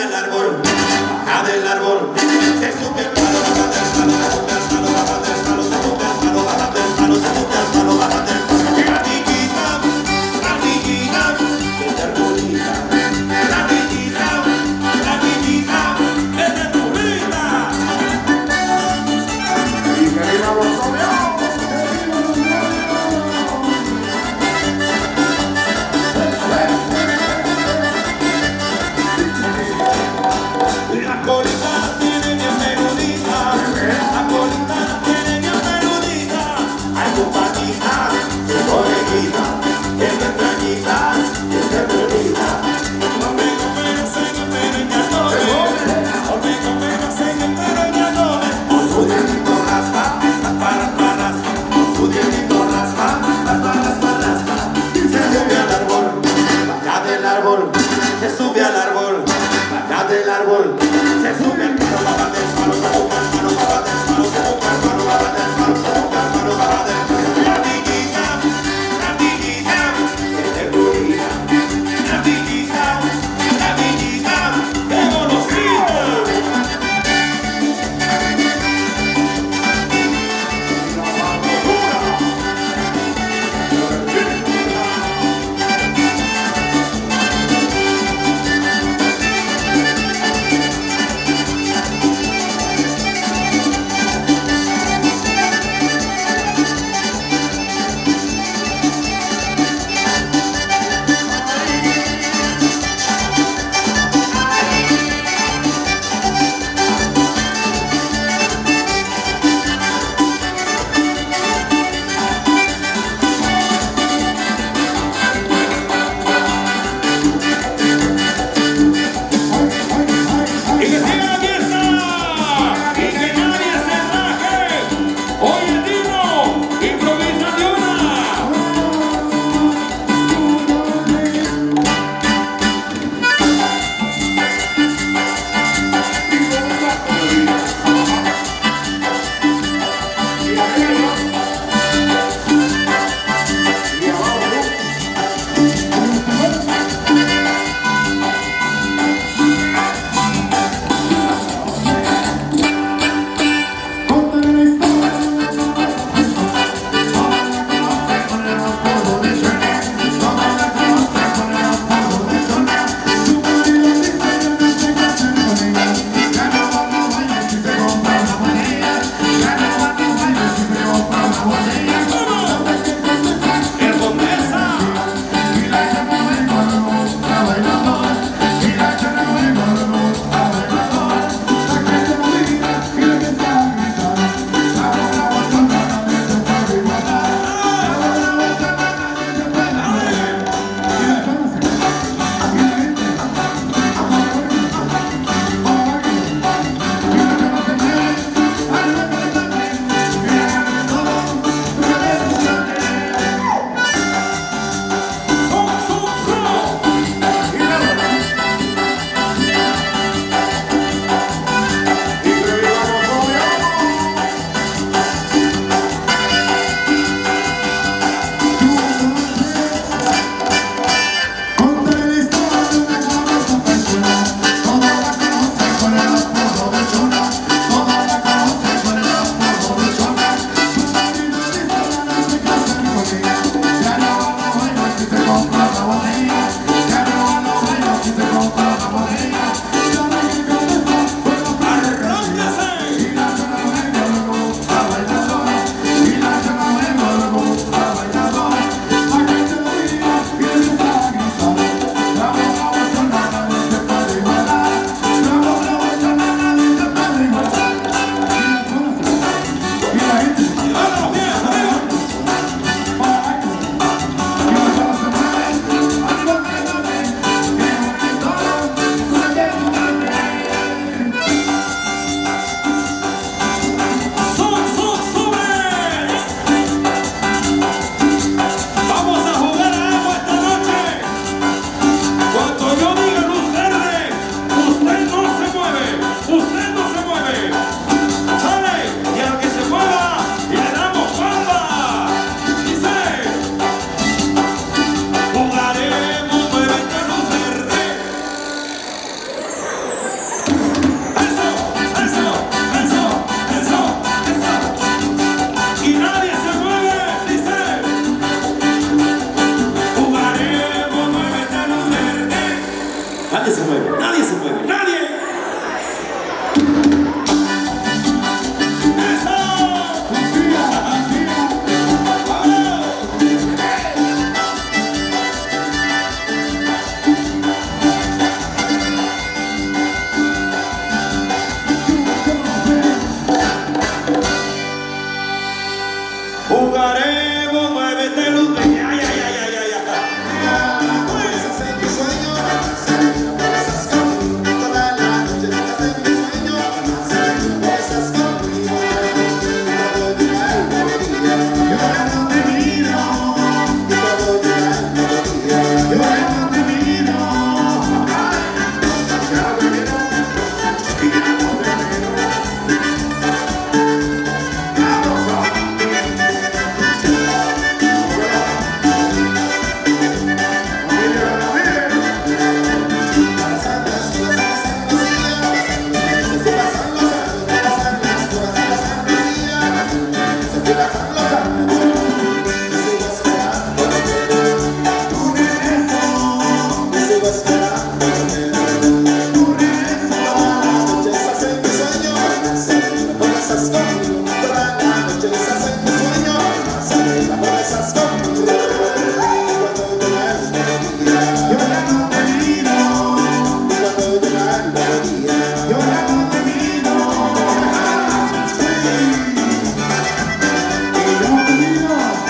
al árbol, baja del árbol, se sube al palo, baja del palo, se sube al palo, baja del palo, se sube al palo, baja del palo, se sube al palo, baja del palo. Ardillita, que te arbolita, ardillita, que te arbolita. Y que viva los novios. La colita tiene bien menudita, la colita tiene bien menudita. Hay sus patitas, sus orejitas, bien extrañitas, bien bonitas. Come, hacen el pelo y ya come. Come, hacen el pelo y ya come. Con su dientito raspa, raspa. Con su dientito raspa, raspa. Se sube al árbol, baja del árbol, se sube al árbol. Baja del árbol, se sube al palo, baja del palo, se sube al palo, baja del palo, se sube al palo, baja del palo, se sube al palo, baja del palo. Ardillita, que te bonita. Ardillita, que golosita. Yo ya no termino. Y yo termino.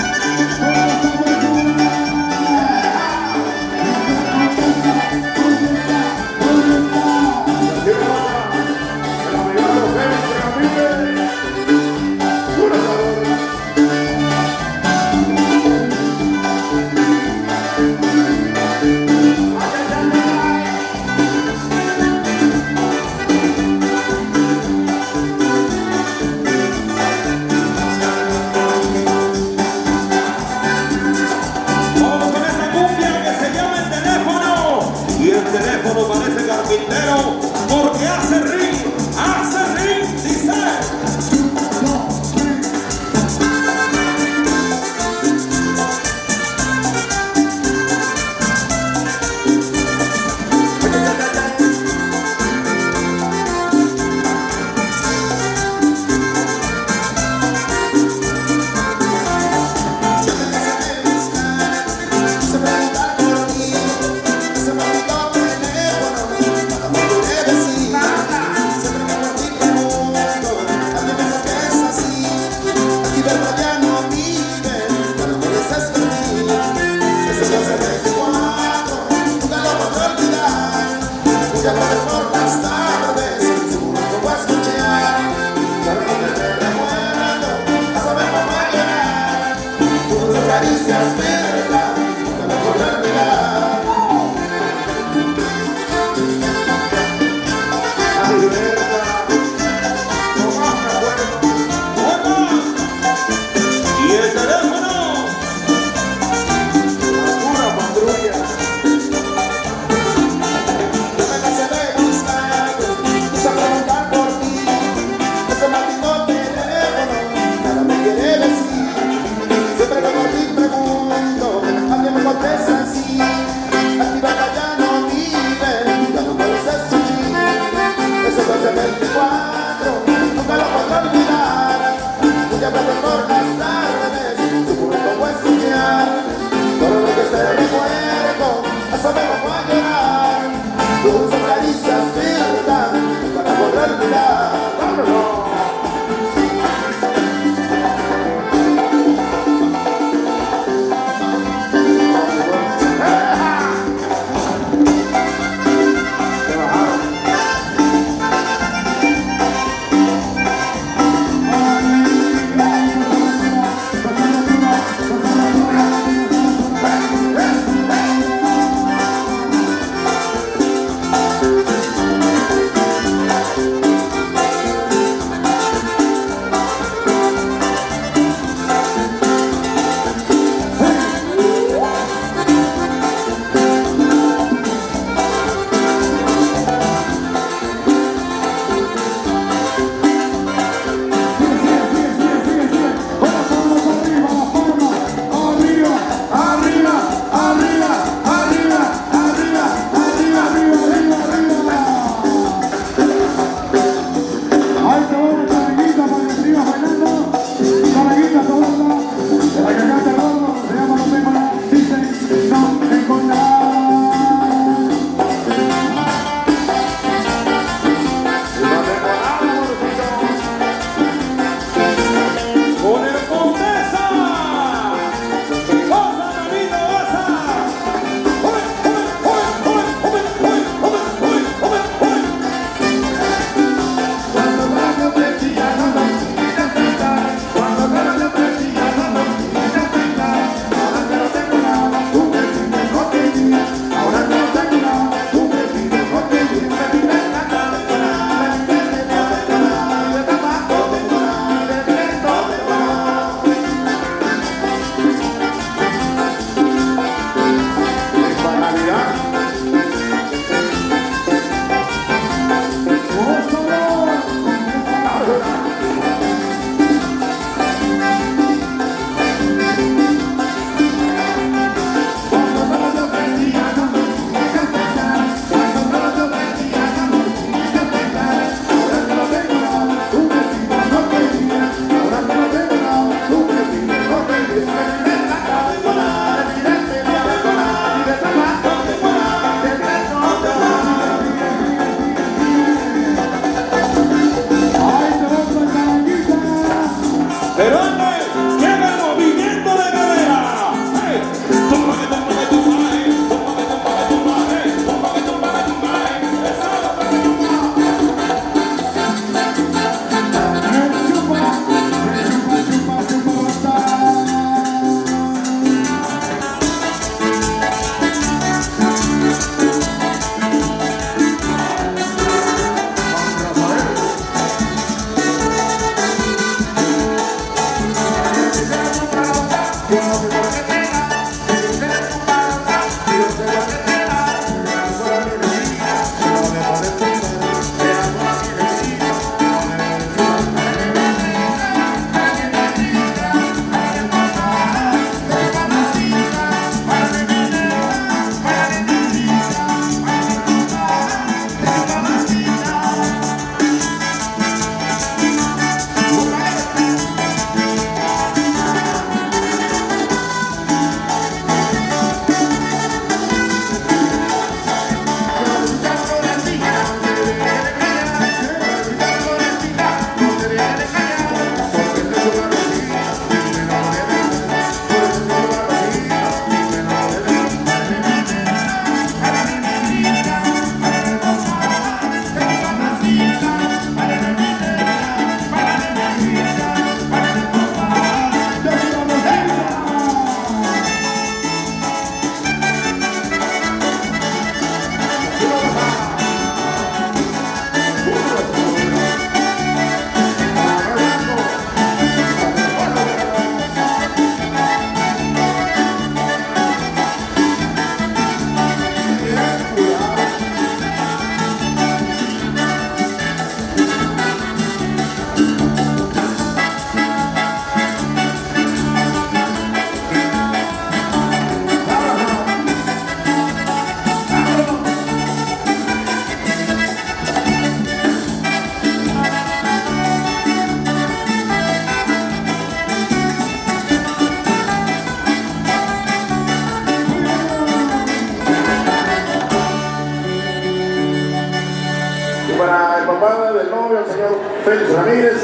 Para el papá del novio, el señor Félix Ramírez.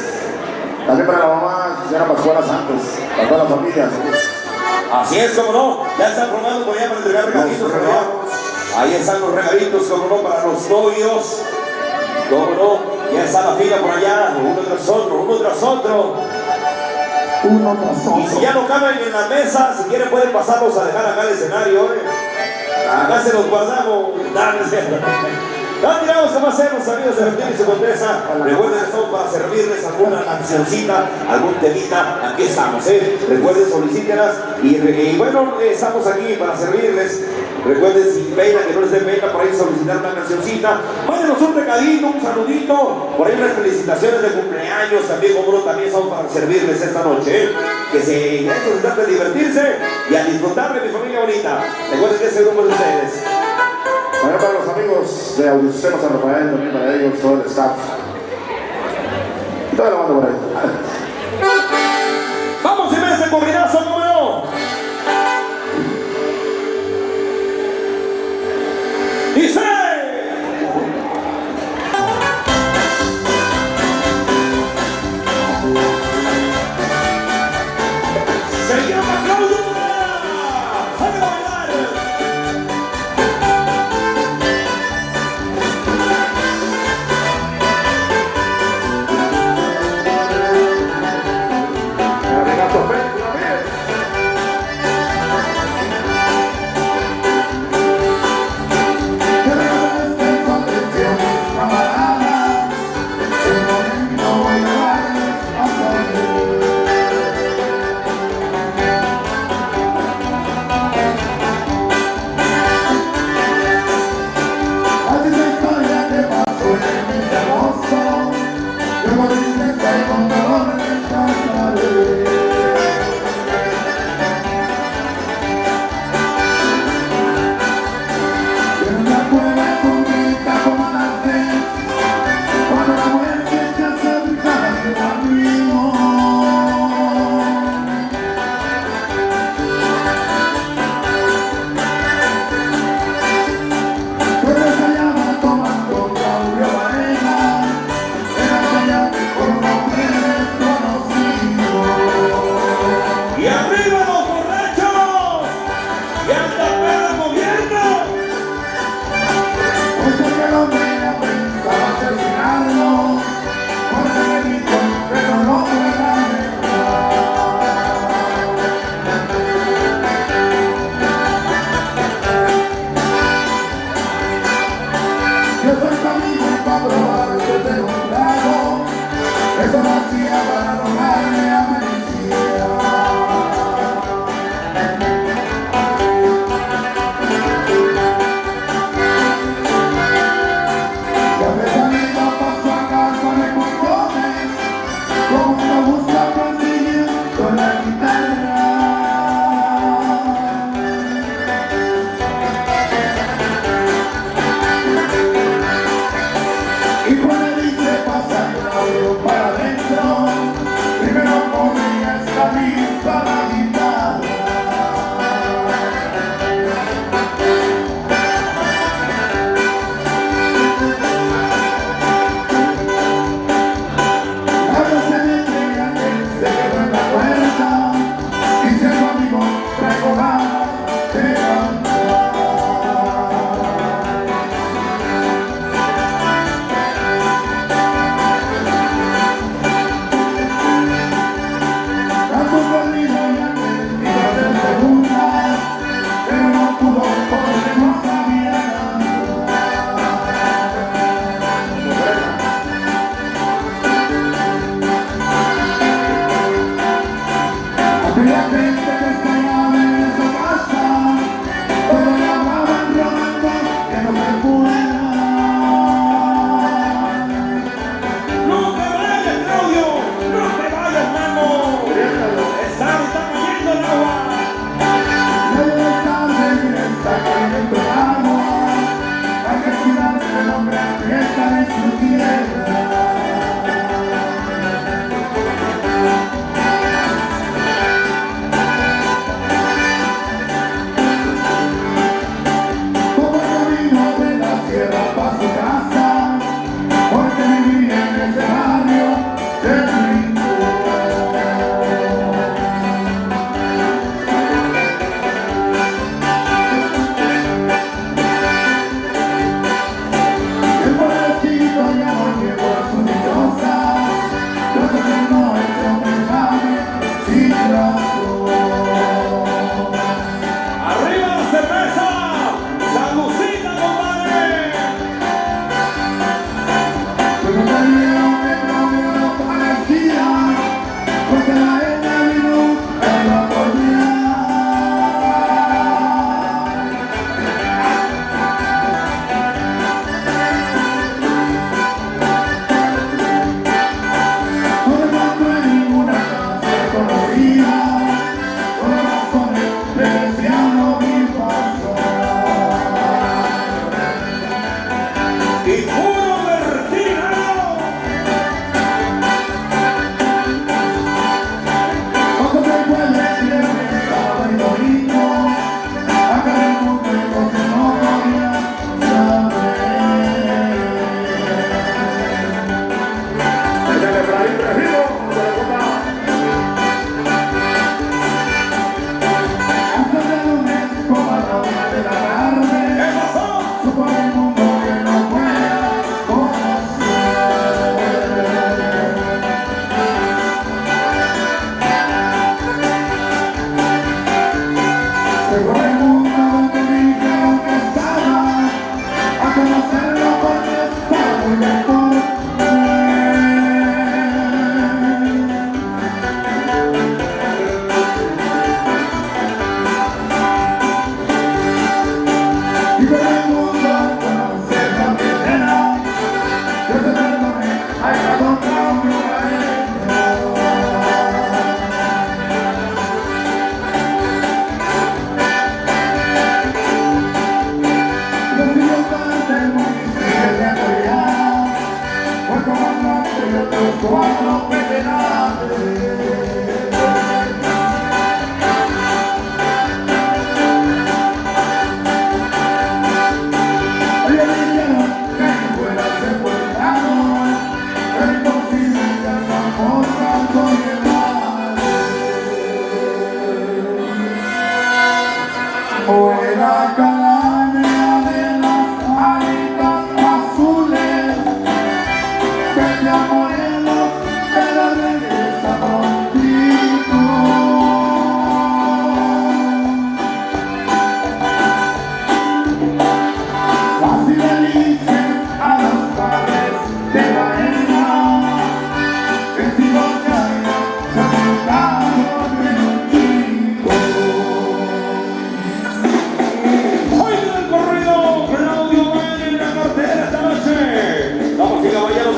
También para la mamá, señora Pascuala Santos. Para toda la familia. Así es, como no. Ya están formando por allá para entregar regalitos. Ahí están los regalitos, como no, para los novios. Como no, ya está la fila por allá, uno tras otro, uno tras otro. Y si ya no caben en la mesa, si quieren pueden pasarlos a dejar acá el escenario, Acá se los guardamos. Ya miramos cómo hacemos, amigos de Reptil y su Condesa. Recuerden que estamos para servirles alguna cancioncita, algún temita. Aquí estamos, Recuerden, solicítelas. Y bueno, estamos aquí para servirles. Recuerden, sin pena, que no les dé pena por ahí solicitar una cancioncita. Mándenos un recadito, un saludito. Por ahí unas felicitaciones de cumpleaños. También, como no, también estamos para servirles esta noche, Que esto se trata de divertirse y a disfrutar de mi familia bonita. Recuerden que ese grupo es de ustedes. Bueno, para los amigos de Audiosistema San Rafael, también para ellos, todo el staff. Y toda la banda por ahí. Vamos, y ese corridazo, ¿cómo no? Dice. Se llama Claudio. ¡Sale a bailar!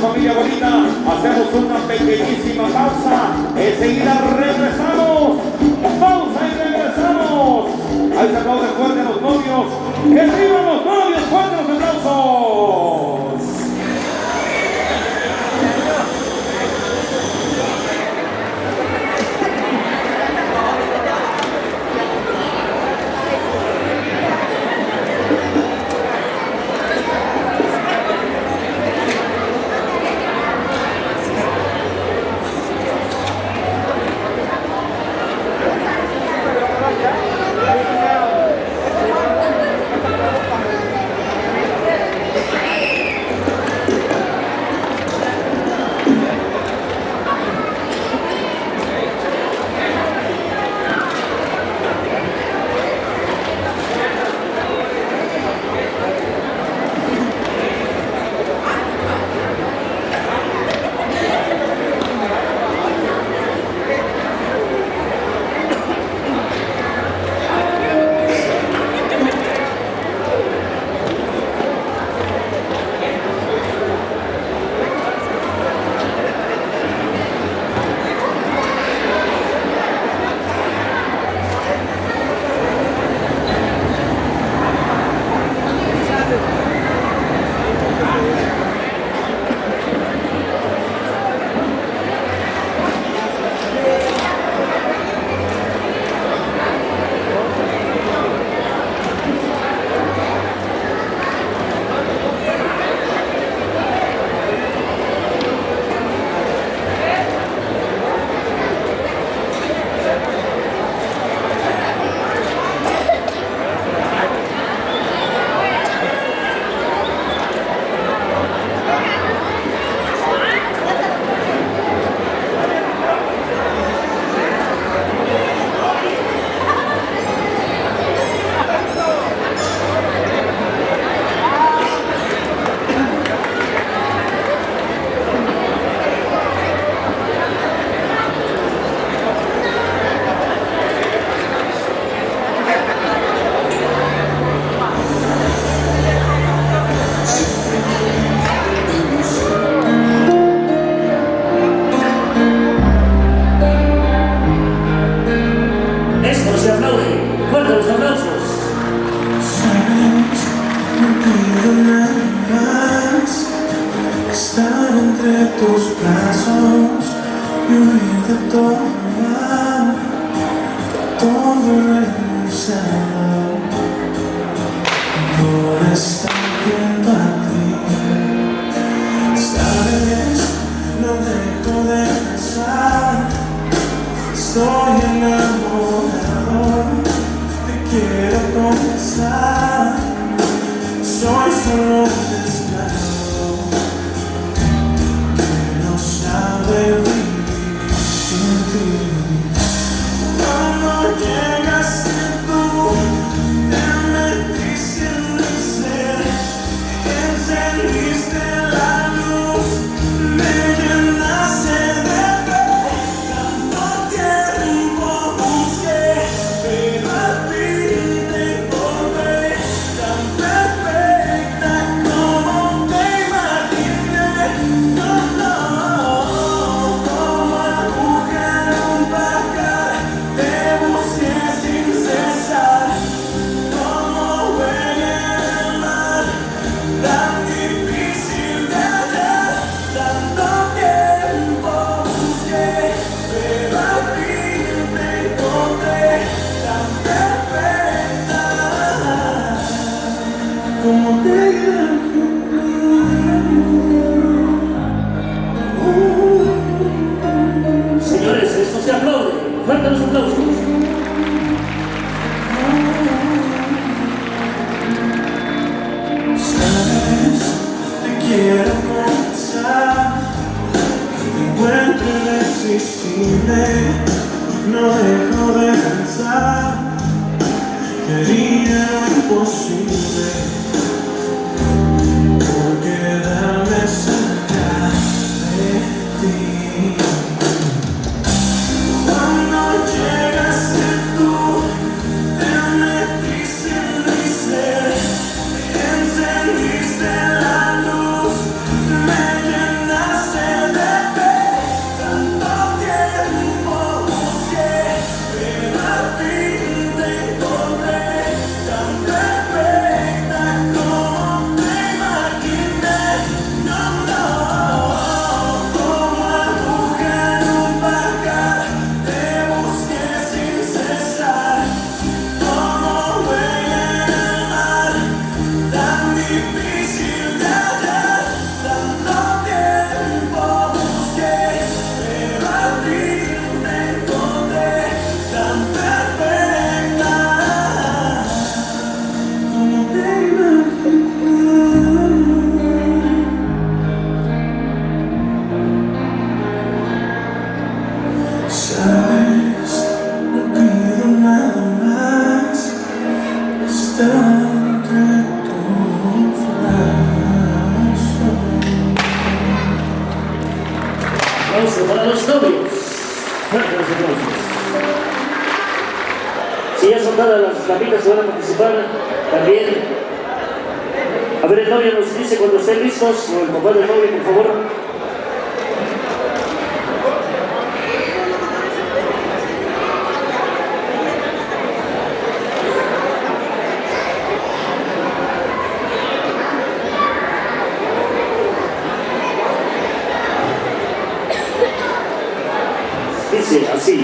Familia bonita, hacemos una pequeñísima pausa, enseguida regresamos, pausa y regresamos. Ahí se aplaude fuerte a los novios, que vivan los novios, fuerte los aplausos. entre tus brazos y huir de todo mal, todo regresado. No está junto a ti, sabes, no dejo de pensar. Estoy enamorado, te quiero confesar. Soy solo un esclavo que no sabe vivir sin ti. Cuando llegaste tú, te metiste en mi ser, encendiste la luz, me llenaste de fe. Tanto tiempo busqué, pero al fin te encontré, tan perfecta como te imaginé. Como aguja en un pajar, te busqué sin cesar, como huella en el mar, tan difícil de hallar. Tanto tiempo busqué, pero al fin te encontré, tan perfecta como te imaginé. Señores, esto se aplaude. Fuerte los aplausos. Sabes, te quiero confesar que te encuentro irresistible. No dejo de pensar que haría lo imposible por quedarme cerca de ti. Cuando llegaste tú, te metiste en mi ser, encendiste la luz, me llenaste de fe. Tanto tiempo busqué, pero al fin te encontré, tan perfecta como te imaginé. Como aguja en un pajar, te busqué sin cesar, como huella en el mar, tan difícil de hallar. Tanto tiempo busqué, pero al fin te encontré, tan perfecta como te imaginé. Sabes, no pido nada más, estar entre tus brazos. Aplauso para los novios. Fuerte los aplausos. Si ya son dadas las cabinas que van a participar, también. A ver, el novio nos dice cuando estén listos, o el papá del novio, por favor. Dice así.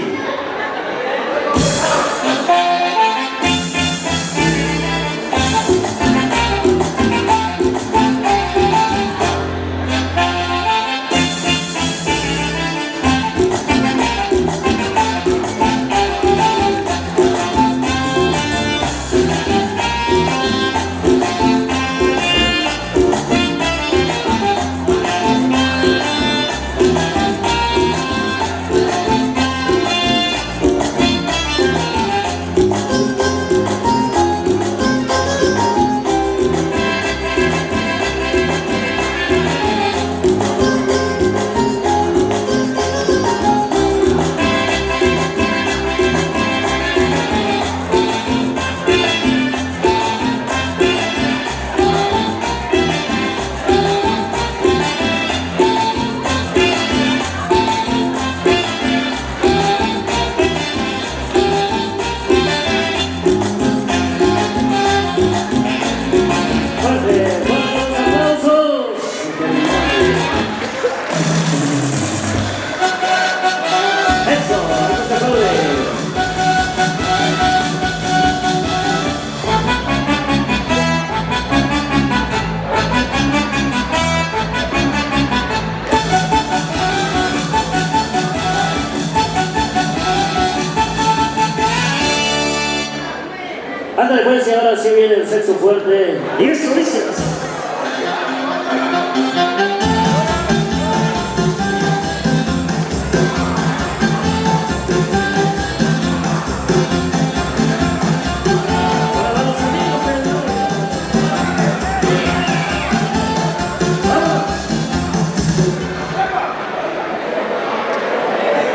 Ándale pues, y ahora sí viene el sexo fuerte. Y esto dice así.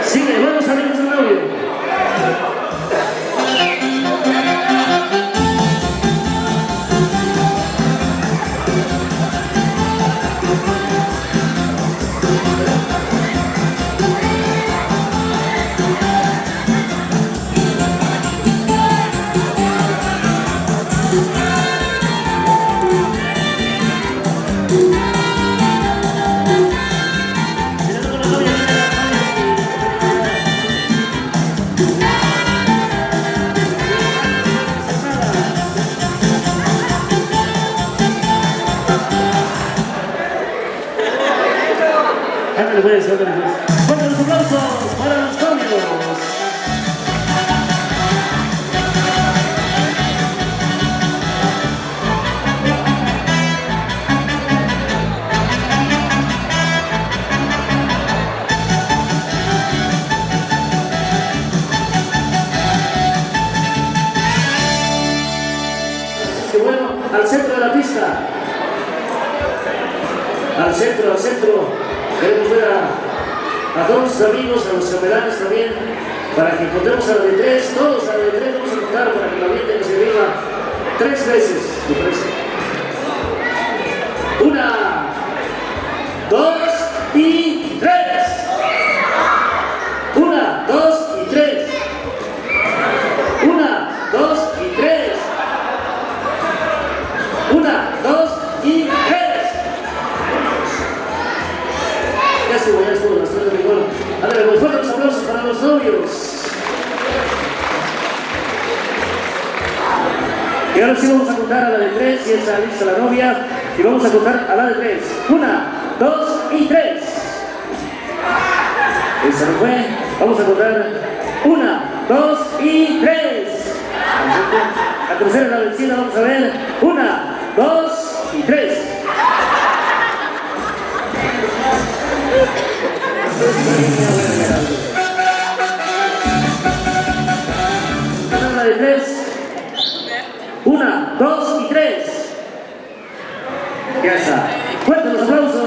Sigue, buenos amigos del novio. Ándale pues, ándale pues. Fuertes los aplausos para los novios. Que bueno, al centro de la pista. Al centro. Queremos ver a todos los amigos, a los chambelanes también, para que contemos a la de tres, todos a la de tres, vamos a contar para que la gente nos arriba 3 veces, me parece. 1, 2 y 3. 1, 2 y 3. 1, 2 y 3. 1, 2 y 3. Ya estuvo las 3 de mi gol. Ándale, pues fuertes los aplausos para los novios. Y ahora sí vamos a contar a la de 3, si está lista la novia. Y vamos a contar a la de 3. 1, 2 y 3. Esa no fue. Vamos a contar 1, 2 y 3. La tercera, la vencida, vamos a ver. 1, 2 y 3. Una de 3. 1, 2 y 3. Ya está. Fuertes los aplausos.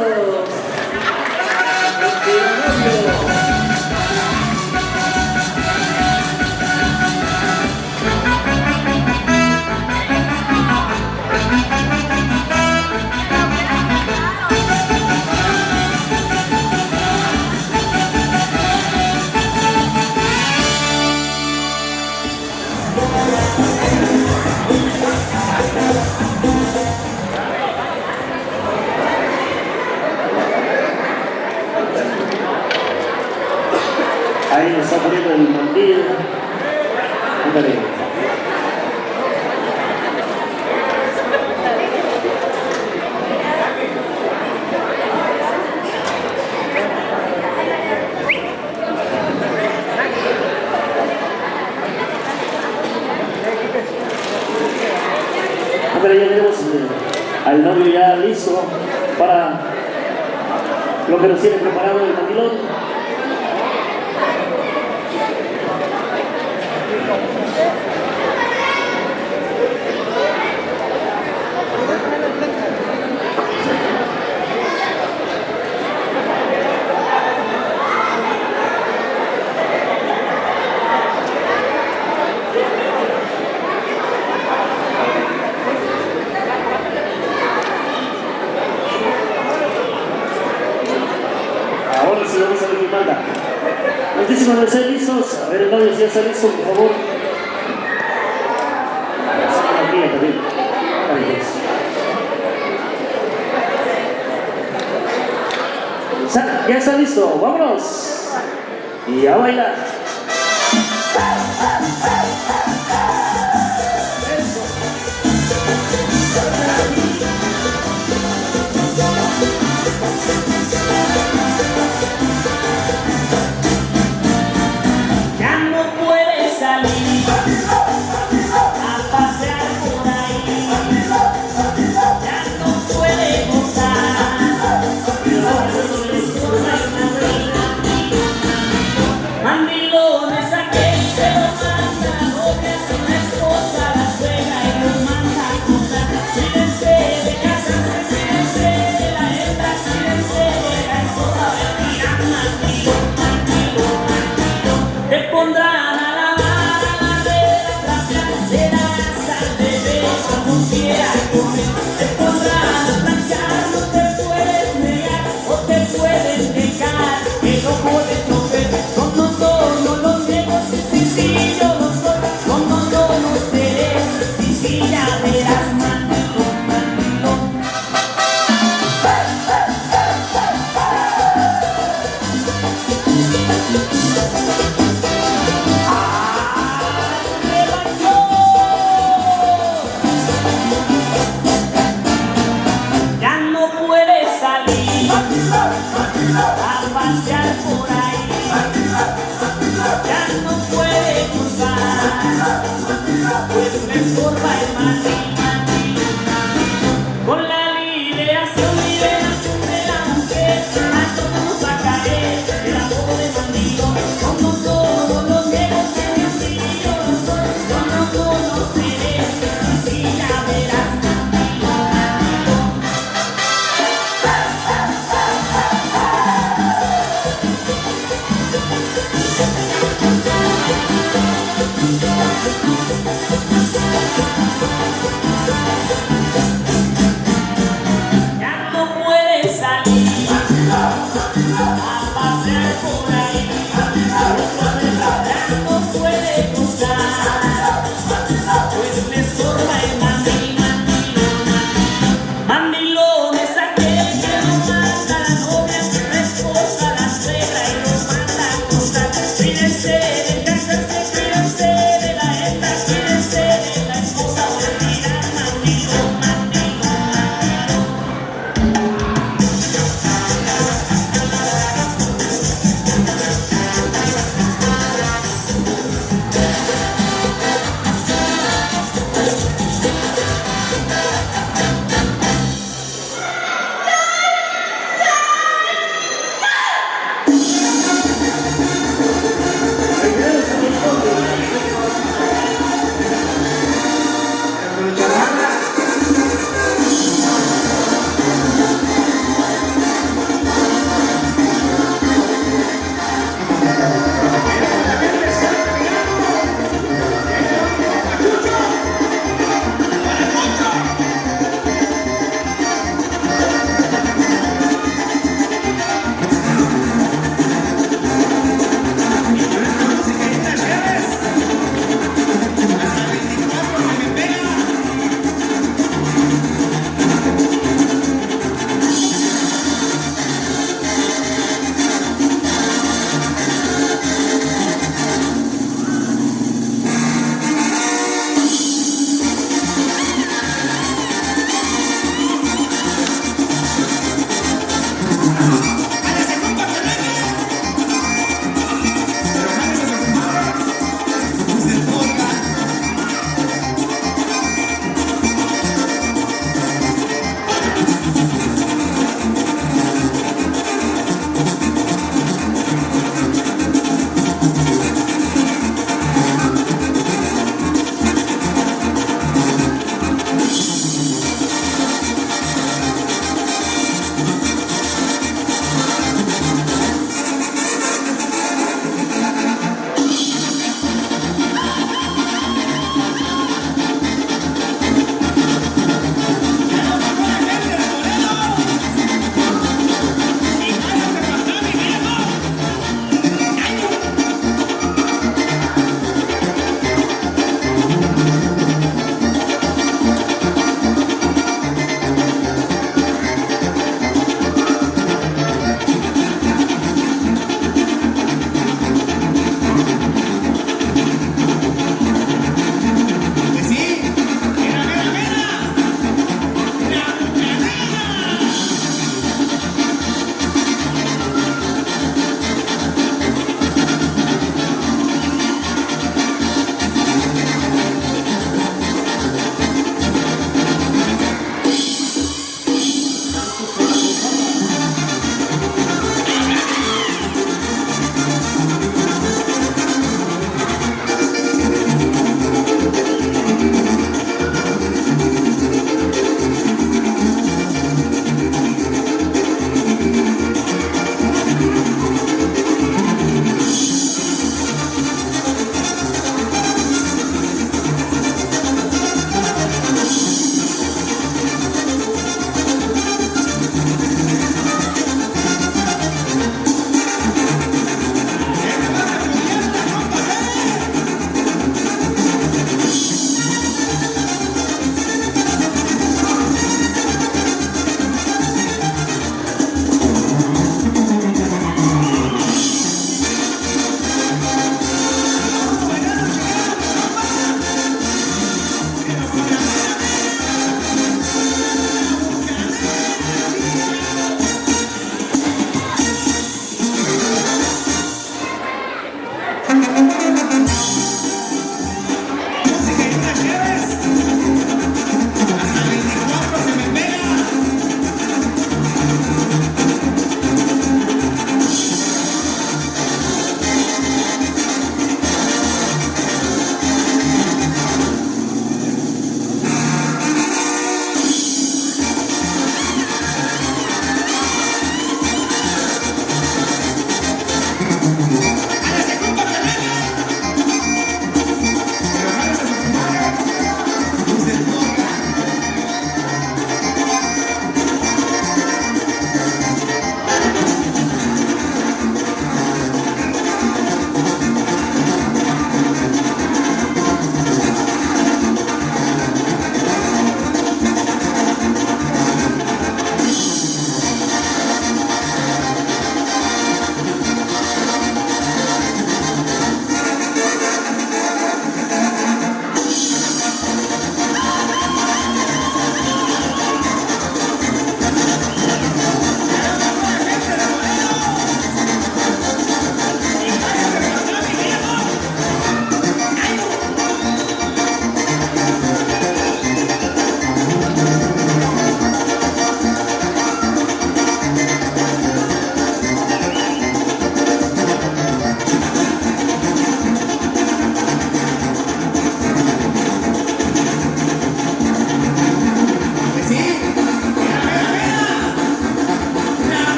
Ahí nos está poniendo el mandil. Ándale. Ándale, ya tenemos al novio ya listo para lo que nos tiene preparado el mandilón. Ahora sí vamos a ver qué manda. Muchísimas gracias, listos. A ver, el novio si ya está listo, por favor. Aquí también. Ya está listo, vámonos. Y a bailar. Ya no puedes salir a pasear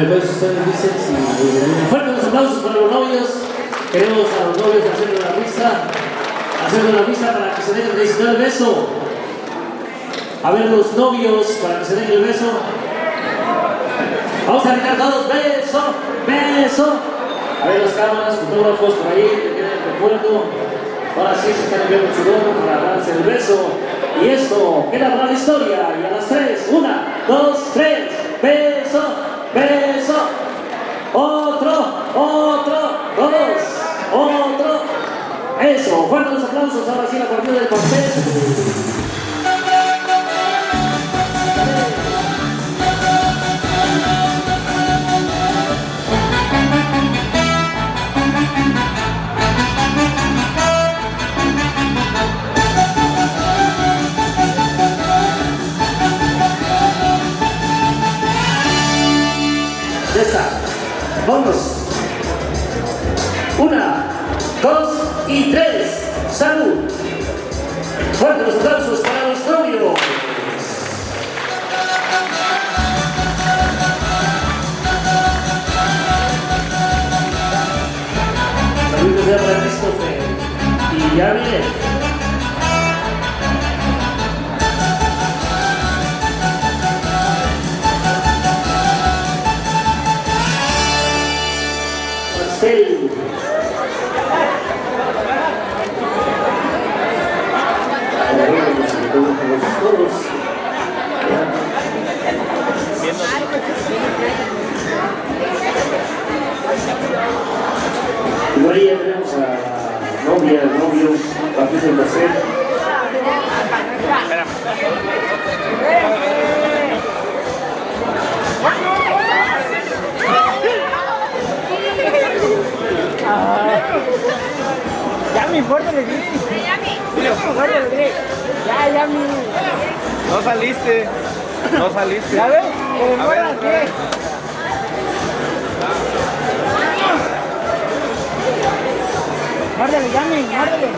pues ustedes dicen si fuertes los aplausos para los novios. Queremos a los novios hacerle una vista para que se den el beso. A ver los novios para que se den el beso. Vamos a gritar todos, beso, beso. A ver las cámaras, fotógrafos por ahí, que queden el recuerdo. Ahora sí se están enviando el sudor para darse el beso. Y esto queda para la historia. Y a las 3, 1, 2, 3, beso, beso. Otro, dos, otro. Eso, fuertes los aplausos. Ahora sí la partida del pastel. Ya está. Vamos. 1, 2 y 3. Salud. Fuertes los aplausos para los novios. Saludos ya para Christopher. Y ya viene. Marcel. Y por ahí ya tenemos a la novia, el novio, la fiesta del pastel. Yami, fuerte, ya, Yami. No saliste. ¿Ya ves? A ver, otra vez. Muérdele, Yami, muérdele.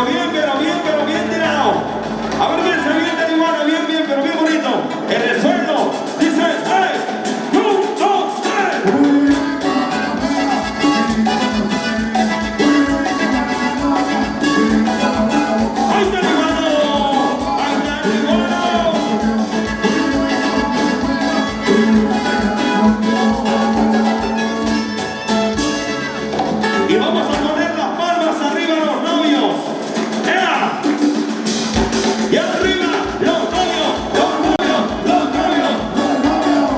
bien tirado. A ver quién se avienta de iguana, bien, pero bien bonito. En el suelo, dice, ¡hey! ¡1, 2, 3! ¡Ahí está el iguano! ¡Ahí está el iguano! Y vamos a poner las palmas arriba a los novios. ¡Ea! Y arriba los novios, los novios, los novios, los novios.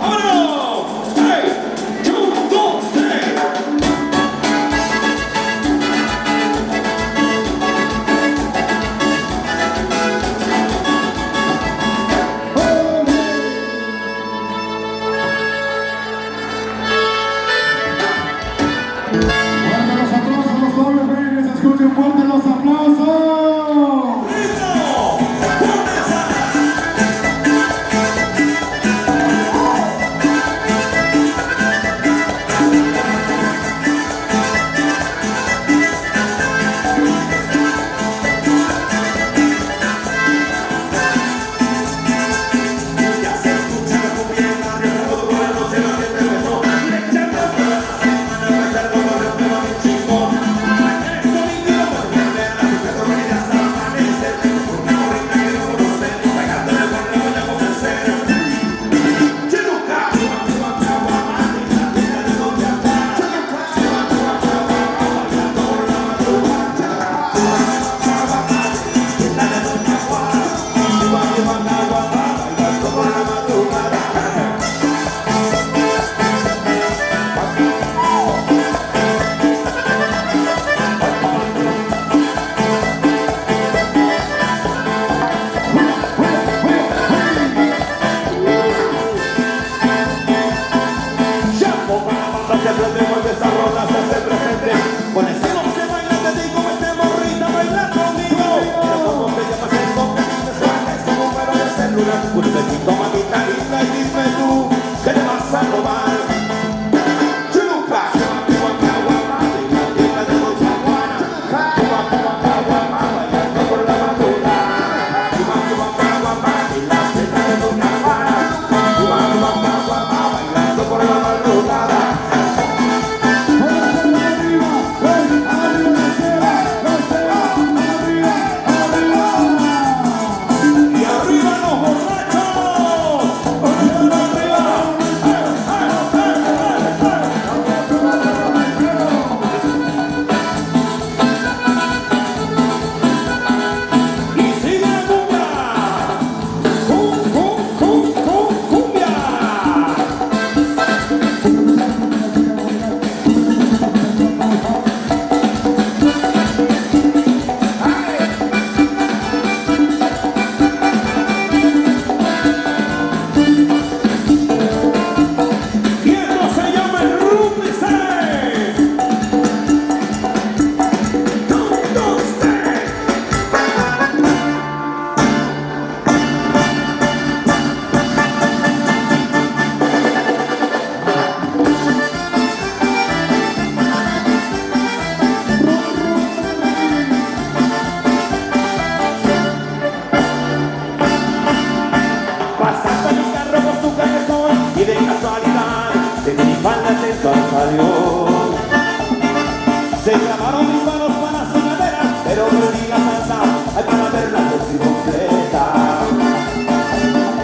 ¡Vámonos! ¡Hey! 1, 2, 3. Fuerte los aplausos, los dobles reyes, escuchen fuerte los aplausos. ¡Listo! ¡Comienza! Ya se escucha la cumbia, arriba todo con la noche, la gente empezó. Le echando por la semana, bailando con el pelo bien chingón. Esto lindo, porque me la supe con ellas al amanecer. Una morrita que no conocen, bailando con la olla como el ser. Chiluca, guamani, la tierra de donde está. Bailando por la madrugada. La de Doña Juana, bailando por la madrugada. Chapo para la banda se prende, mueve esa rola, se hace presente. Con ese no se baila, te digo, vete morrita, baila conmigo. Pero como te llamas el toque, me suena ese número de celular. Un besito, mamita linda, y dime tú, ¿qué le vas a robar? Chiluca, guamani, la tierra de Doña Juana. Guamani, bailando por la madrugada. Guamani, la tierra de Doña Juana. Guamani, bailando por la madrugada. Y arriba los borrachos. Arriba, arriba. Y sigue la cumbia. Cumbia. Y esto se llama el Rúmbice. 1, 2, 3. Pasando en un carro con su carretón y de casualidad de mi falda se salió. Se clavaron mis manos para su madera, pero no digas salsa, hay para verla así completa.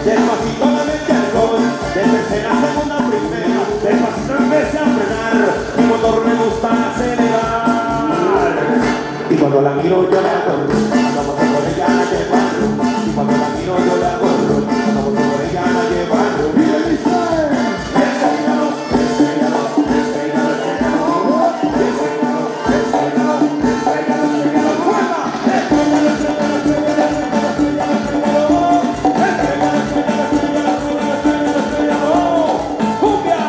Despacito me metí alcohol, de tercera a segunda a primera, despacito empecé a frenar, mi motor me gusta acelerar. Y cuando la miro yo la corro, andamos por ella a llevarlo. Y cuando la miro yo la corro, andamos por ella a llevarlo. Y le dice, enséñalo, enséñalo, enséñalo, enséñalo, enséñalo, enséñalo, enséñalo, enséñalo, ¡juega! Enséñalo, enséñalo, enséñalo, enséñalo, enséñalo, enséñalo, enséñalo, ¡cumbia!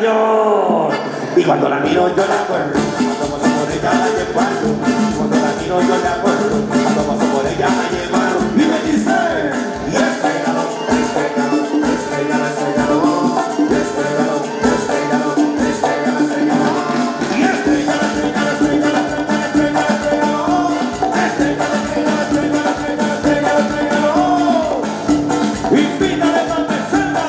yo. Y cuando la miro yo la acuerdo, cuando paso por ella la llevo. Cuando la miro yo la acuerdo, cuando paso por ella la llevo. Y me dice, y estrellado, estrellado, estrellado, estrellado, estrellado, estrellado, estrellado, estrellado. Y estrellado, estrellado, estrellado, estrellado, estrellado, estrellado, estrellado, estrellado. Invítale pa' peseta.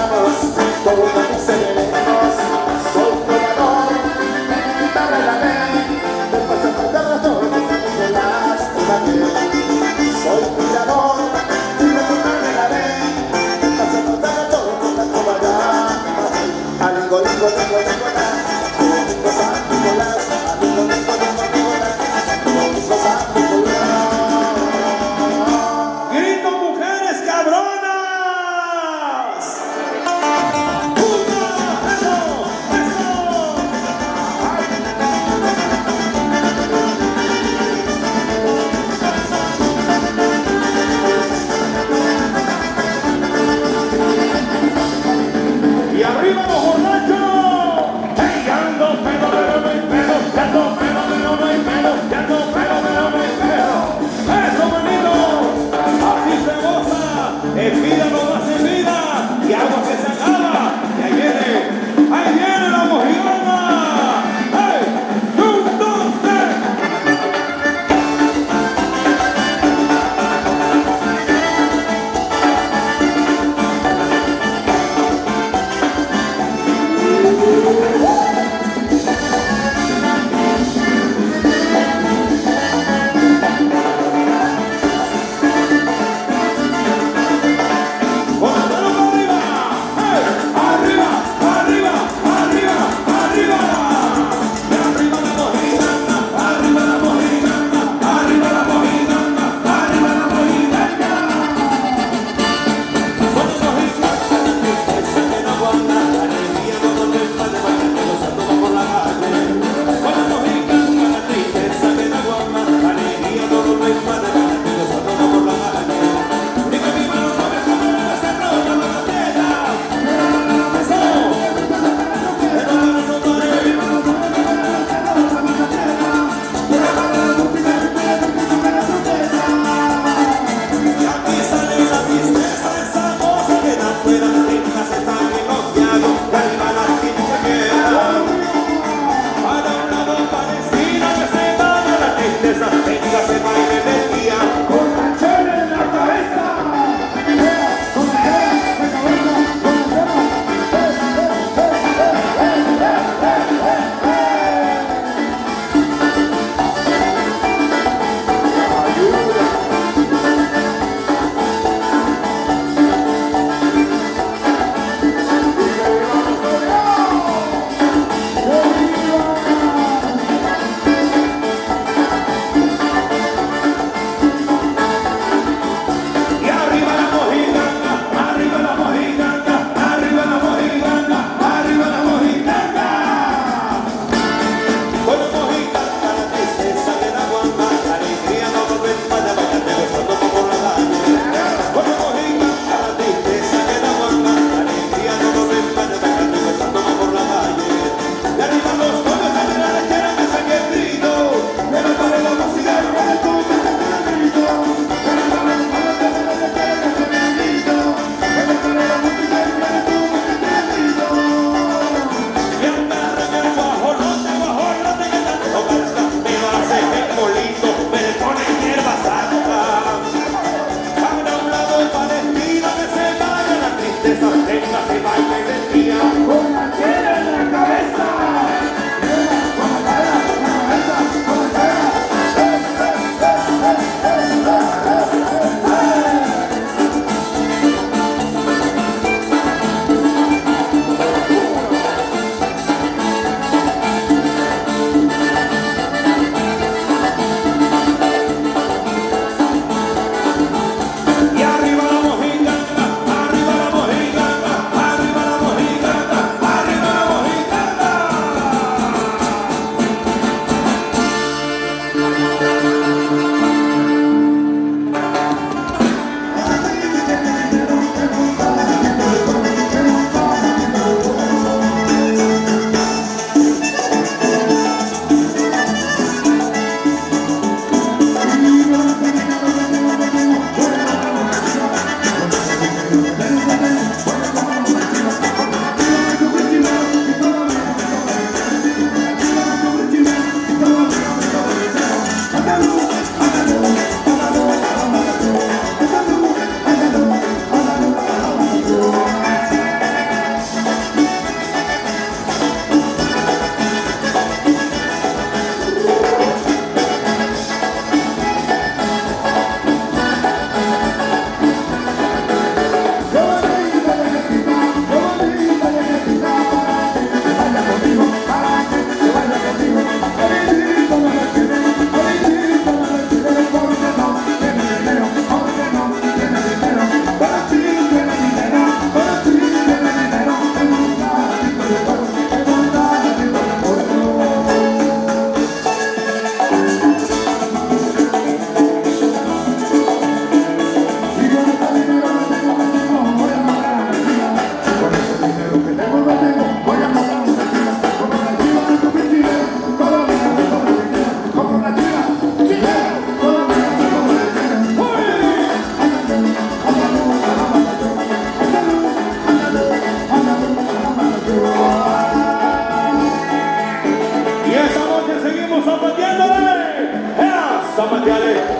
bailamos, todos celebremos. Soy jugador, me guitarra la ley, me paso a cantar las dos, me lástima. Soy jugador, me guitarra la ley, me paso a cantar las dos, con la comada. Alingo, lingo, lingo, lingo, la, domingo San Nicolás, alingo, lingo, lingo, lingo, la, domingo San Nicolás. ¡Grito, mujeres cabronas!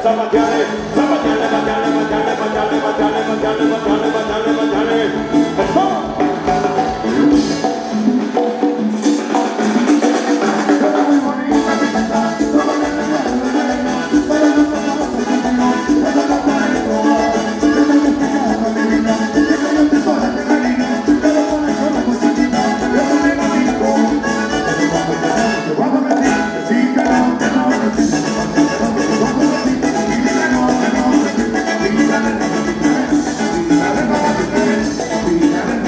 zapatiale, zapatiale, zapatiale, zapatiale, zapatiale, zapatiale, zapatiale, zapatiale, zapatiale. ¡Eso! Thank you.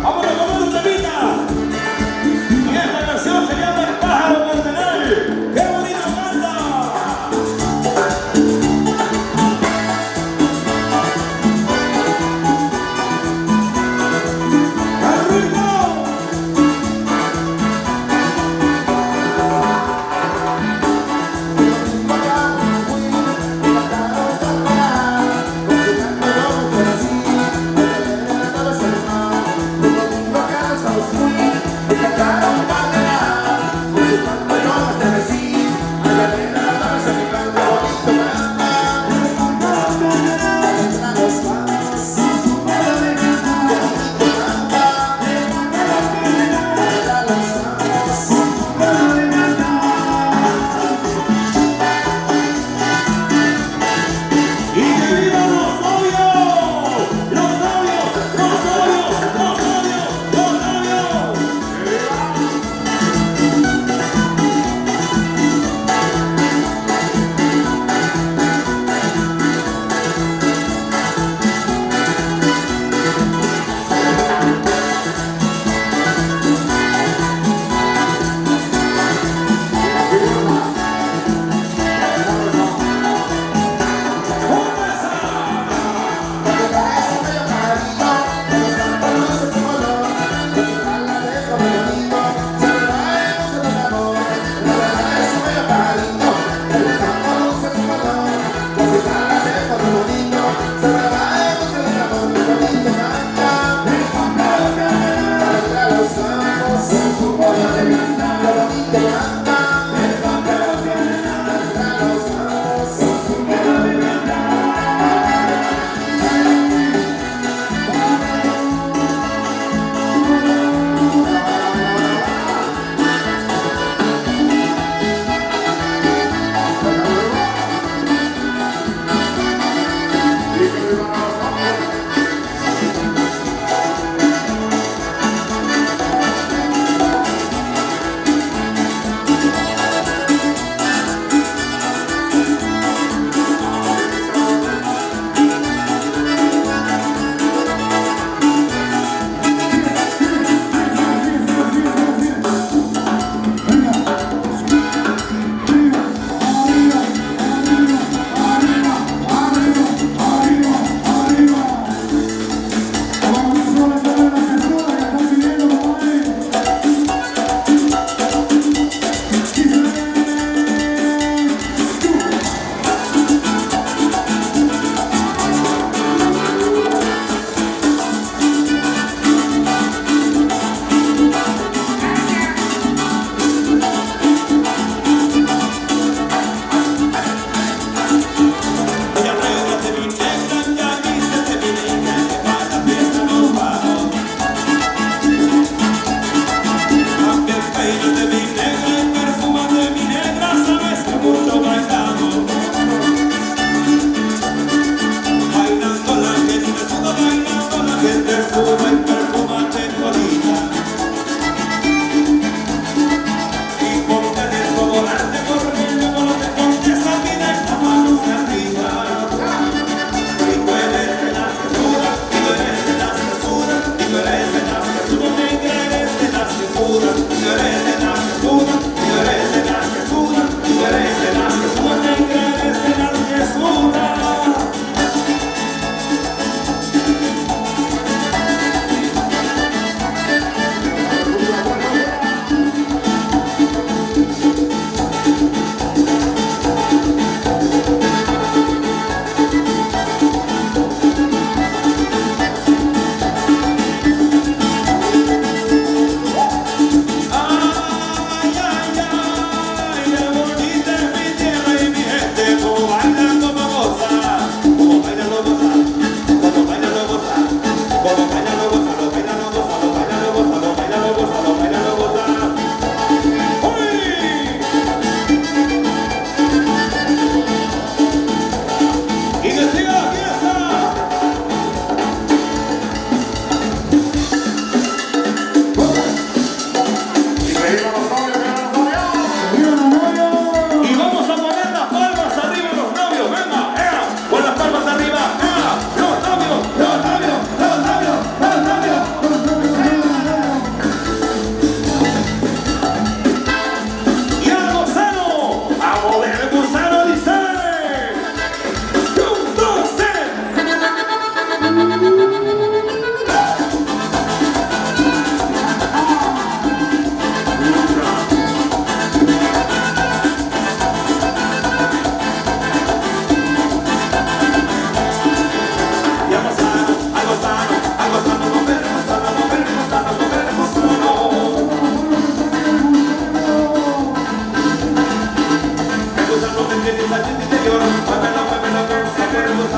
Vámonos con un temita. Y esta canción se llama El pájaro cardenal. ¡Qué bonito canta! ¡Al ritmo! Con su canto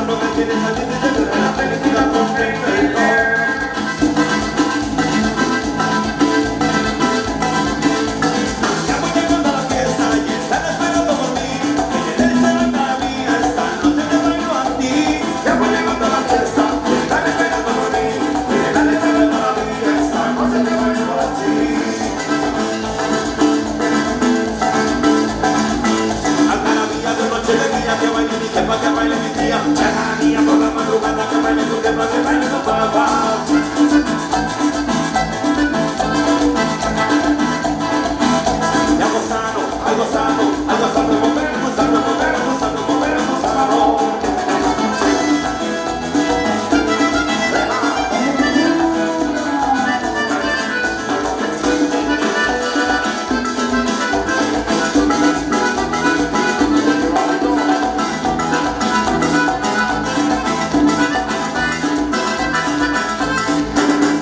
gozando que tienes a ti, te trae la felicidad completa. Ya voy llegando a la fiesta y están esperando por mí. Que llenes la maravilla, esta noche te bailo a ti. Ya voy llegando a la fiesta y están esperando por mí. Que llenes la maravilla, esta noche te bailo a ti. Algarabía de noche de día, que baile mi jefa, que baile mi tía. Algarabía por la madrugada, que baile tu jefa, que baile tu papá. Ya gozando, al gozando, al gozando, mover, gozando, mover, gozando, mover, gozando.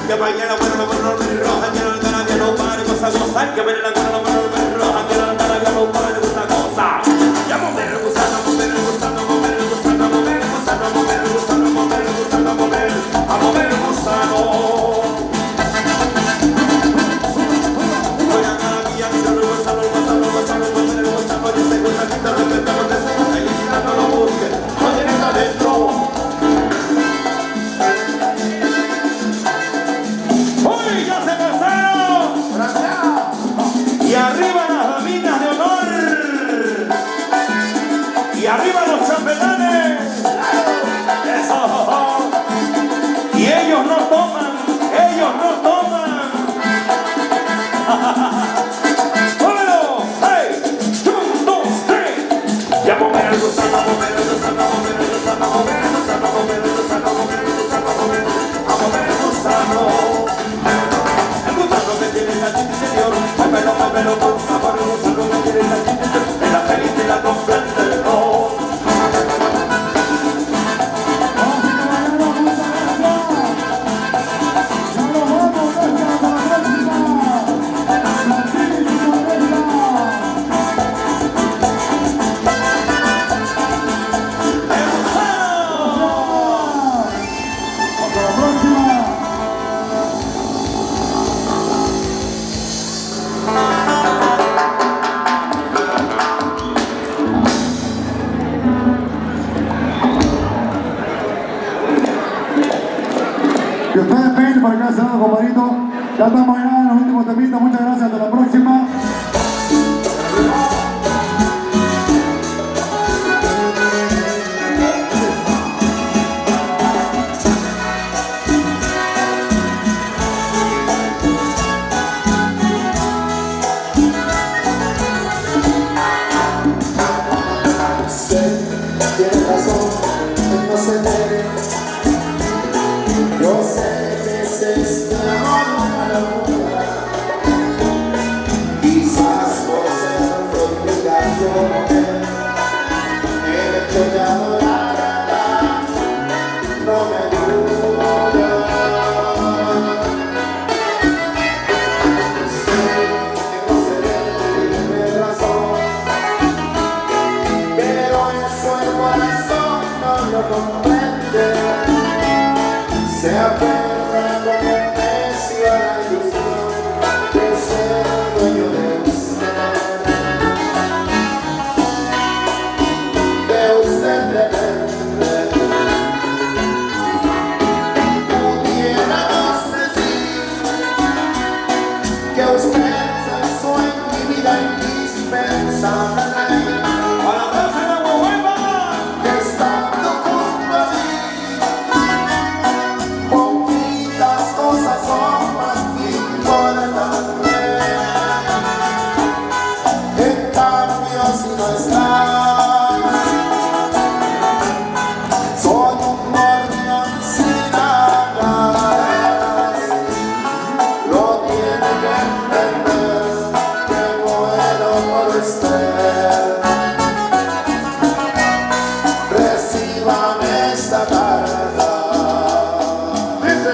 Que baile la buena, la buena, la buena roja, que la algarabía no pare, goza, goza. Que baile la buena, la buena, la buena roja, que la algarabía no pare, goza, goza. Ya mover, gozando, mover, gozando, mover, gozando, mover, gozando, mover, gozando, mover, gozando, mover, a mover, gozando. Voy a algarabía, gozando, gozando, gozando, gozando, mover, gozando, yo sé, goza, quita, repente, no te sigas, felicidad, no lo busques, no tienes adentro. ¡Uy, ya se pasaron! Y arriba las damitas de honor. Y arriba los chambelanes. Eso. Y ellos no toman. Ellos no toman. ¡Cómelo! ¡Hey! 1, 2, 3. Ya mover, gozando, mover, gozando, mover, gozando, mover, gozando, mover, gozando, mover, gozando, mover, a mover, gozando. El gusano que tienes aquí interior, muévelo, muévelo con sabor. El gusano que tienes aquí interior, de la felicidad completa del no. Que ustedes ven para acá, cerrado, compadrito. Ya estamos allá en los últimos temitas. Muchas gracias. Hasta la próxima. Tienes razón, no se debe. Yo sé que se está a la luna. Quizás por ser obligación, el hecho de adorarla no me ayuda. Sé que no se debe, tienes razón, pero eso el corazón no lo comprende. Se aferra como necio a la ilusión de ser dueño de usted depende. Pudiéramos decir que usted es en mi vida indispensable. ¡A la plaza de Agua Hueva! Estando junto a mí, poquitas cosas son más importantes. En cambio, si no estás, soy un gorrión sin alas. Lo tiene que entender, que muero por usted. Recíbame esta carta. Dice.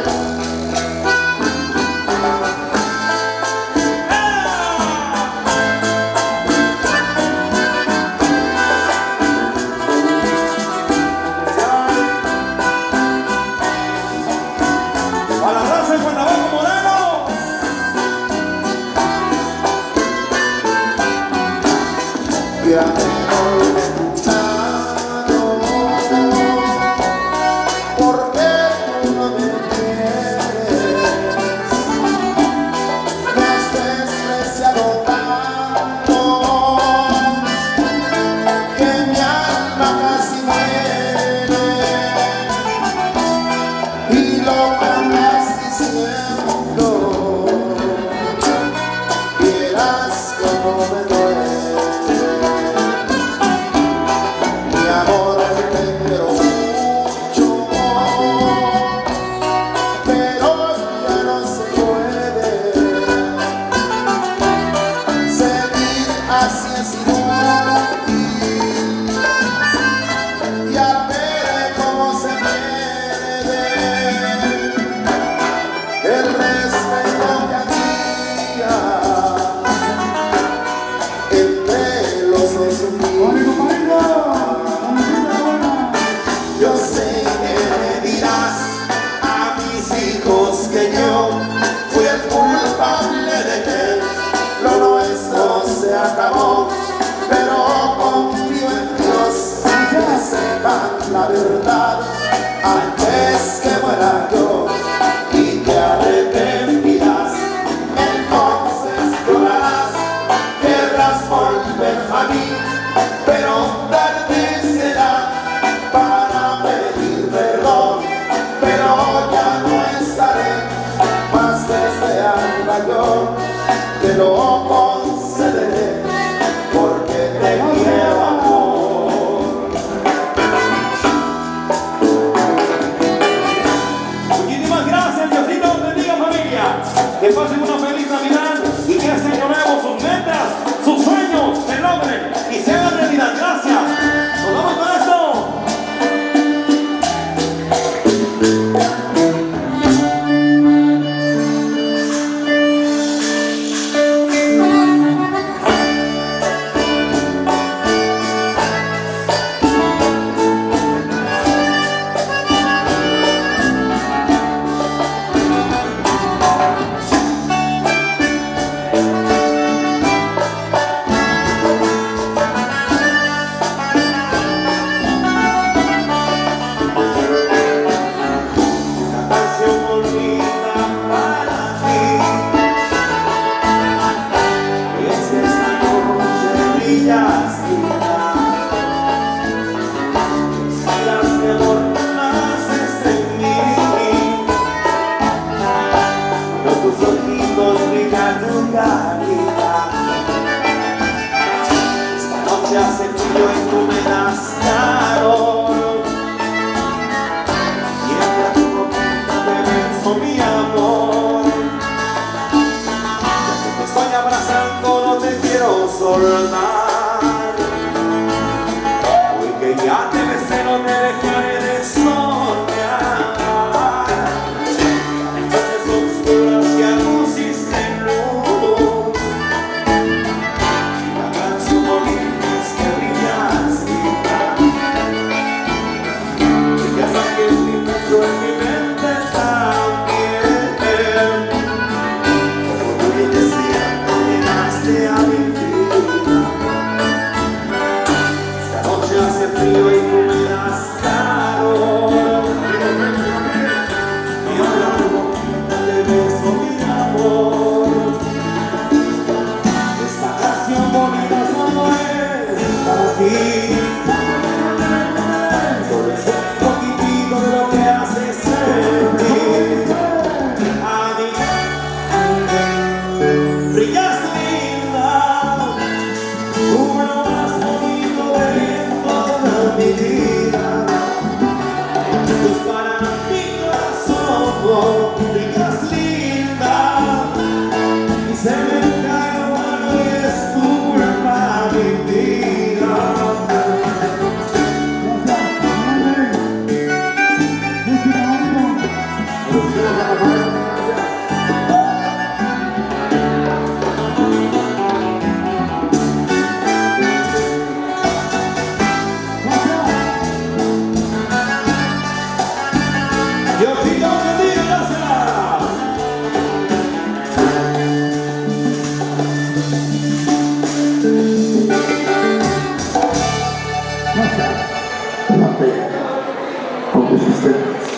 la verdad antes que muera yo y te arrepentirás. Entonces llorarás, querrás volver a mí, pero tarde será para pedir perdón. Pero ya no estaré más desde ahora, yo te lo concederé porque te quiero, amor. Muchísimas gracias, Diosito los bendiga, familia. Que pasen una feliz Navidad y que este año nuevo sus metas, sus sueños se logren y se hagan realidad. Gracias. Nos vamos con esto. Hace frío y tú me das calor y entra tu boquita de beso, mi amor. Ya que te estoy abrazando no te quiero soltar. Hoy que ya te besé no te dejaré de soñar. Noches oscuras que pusiste en luz, la canción bonita en mi mente también. Como tú bien decías, llegaste a mi vida. Esta noche hace frío y tú me das calor. Y ahora tu boquita te beso, mi amor. Esta canción bonita solo es para ti. Brillas linda, tú lo has bonito de toda mi vida. Pues para mi corazón brillas linda y se me cae la mano y es tu culpa, mi vida. Diosito bendiga, gracias. Gracias. La pena con tus sistemas.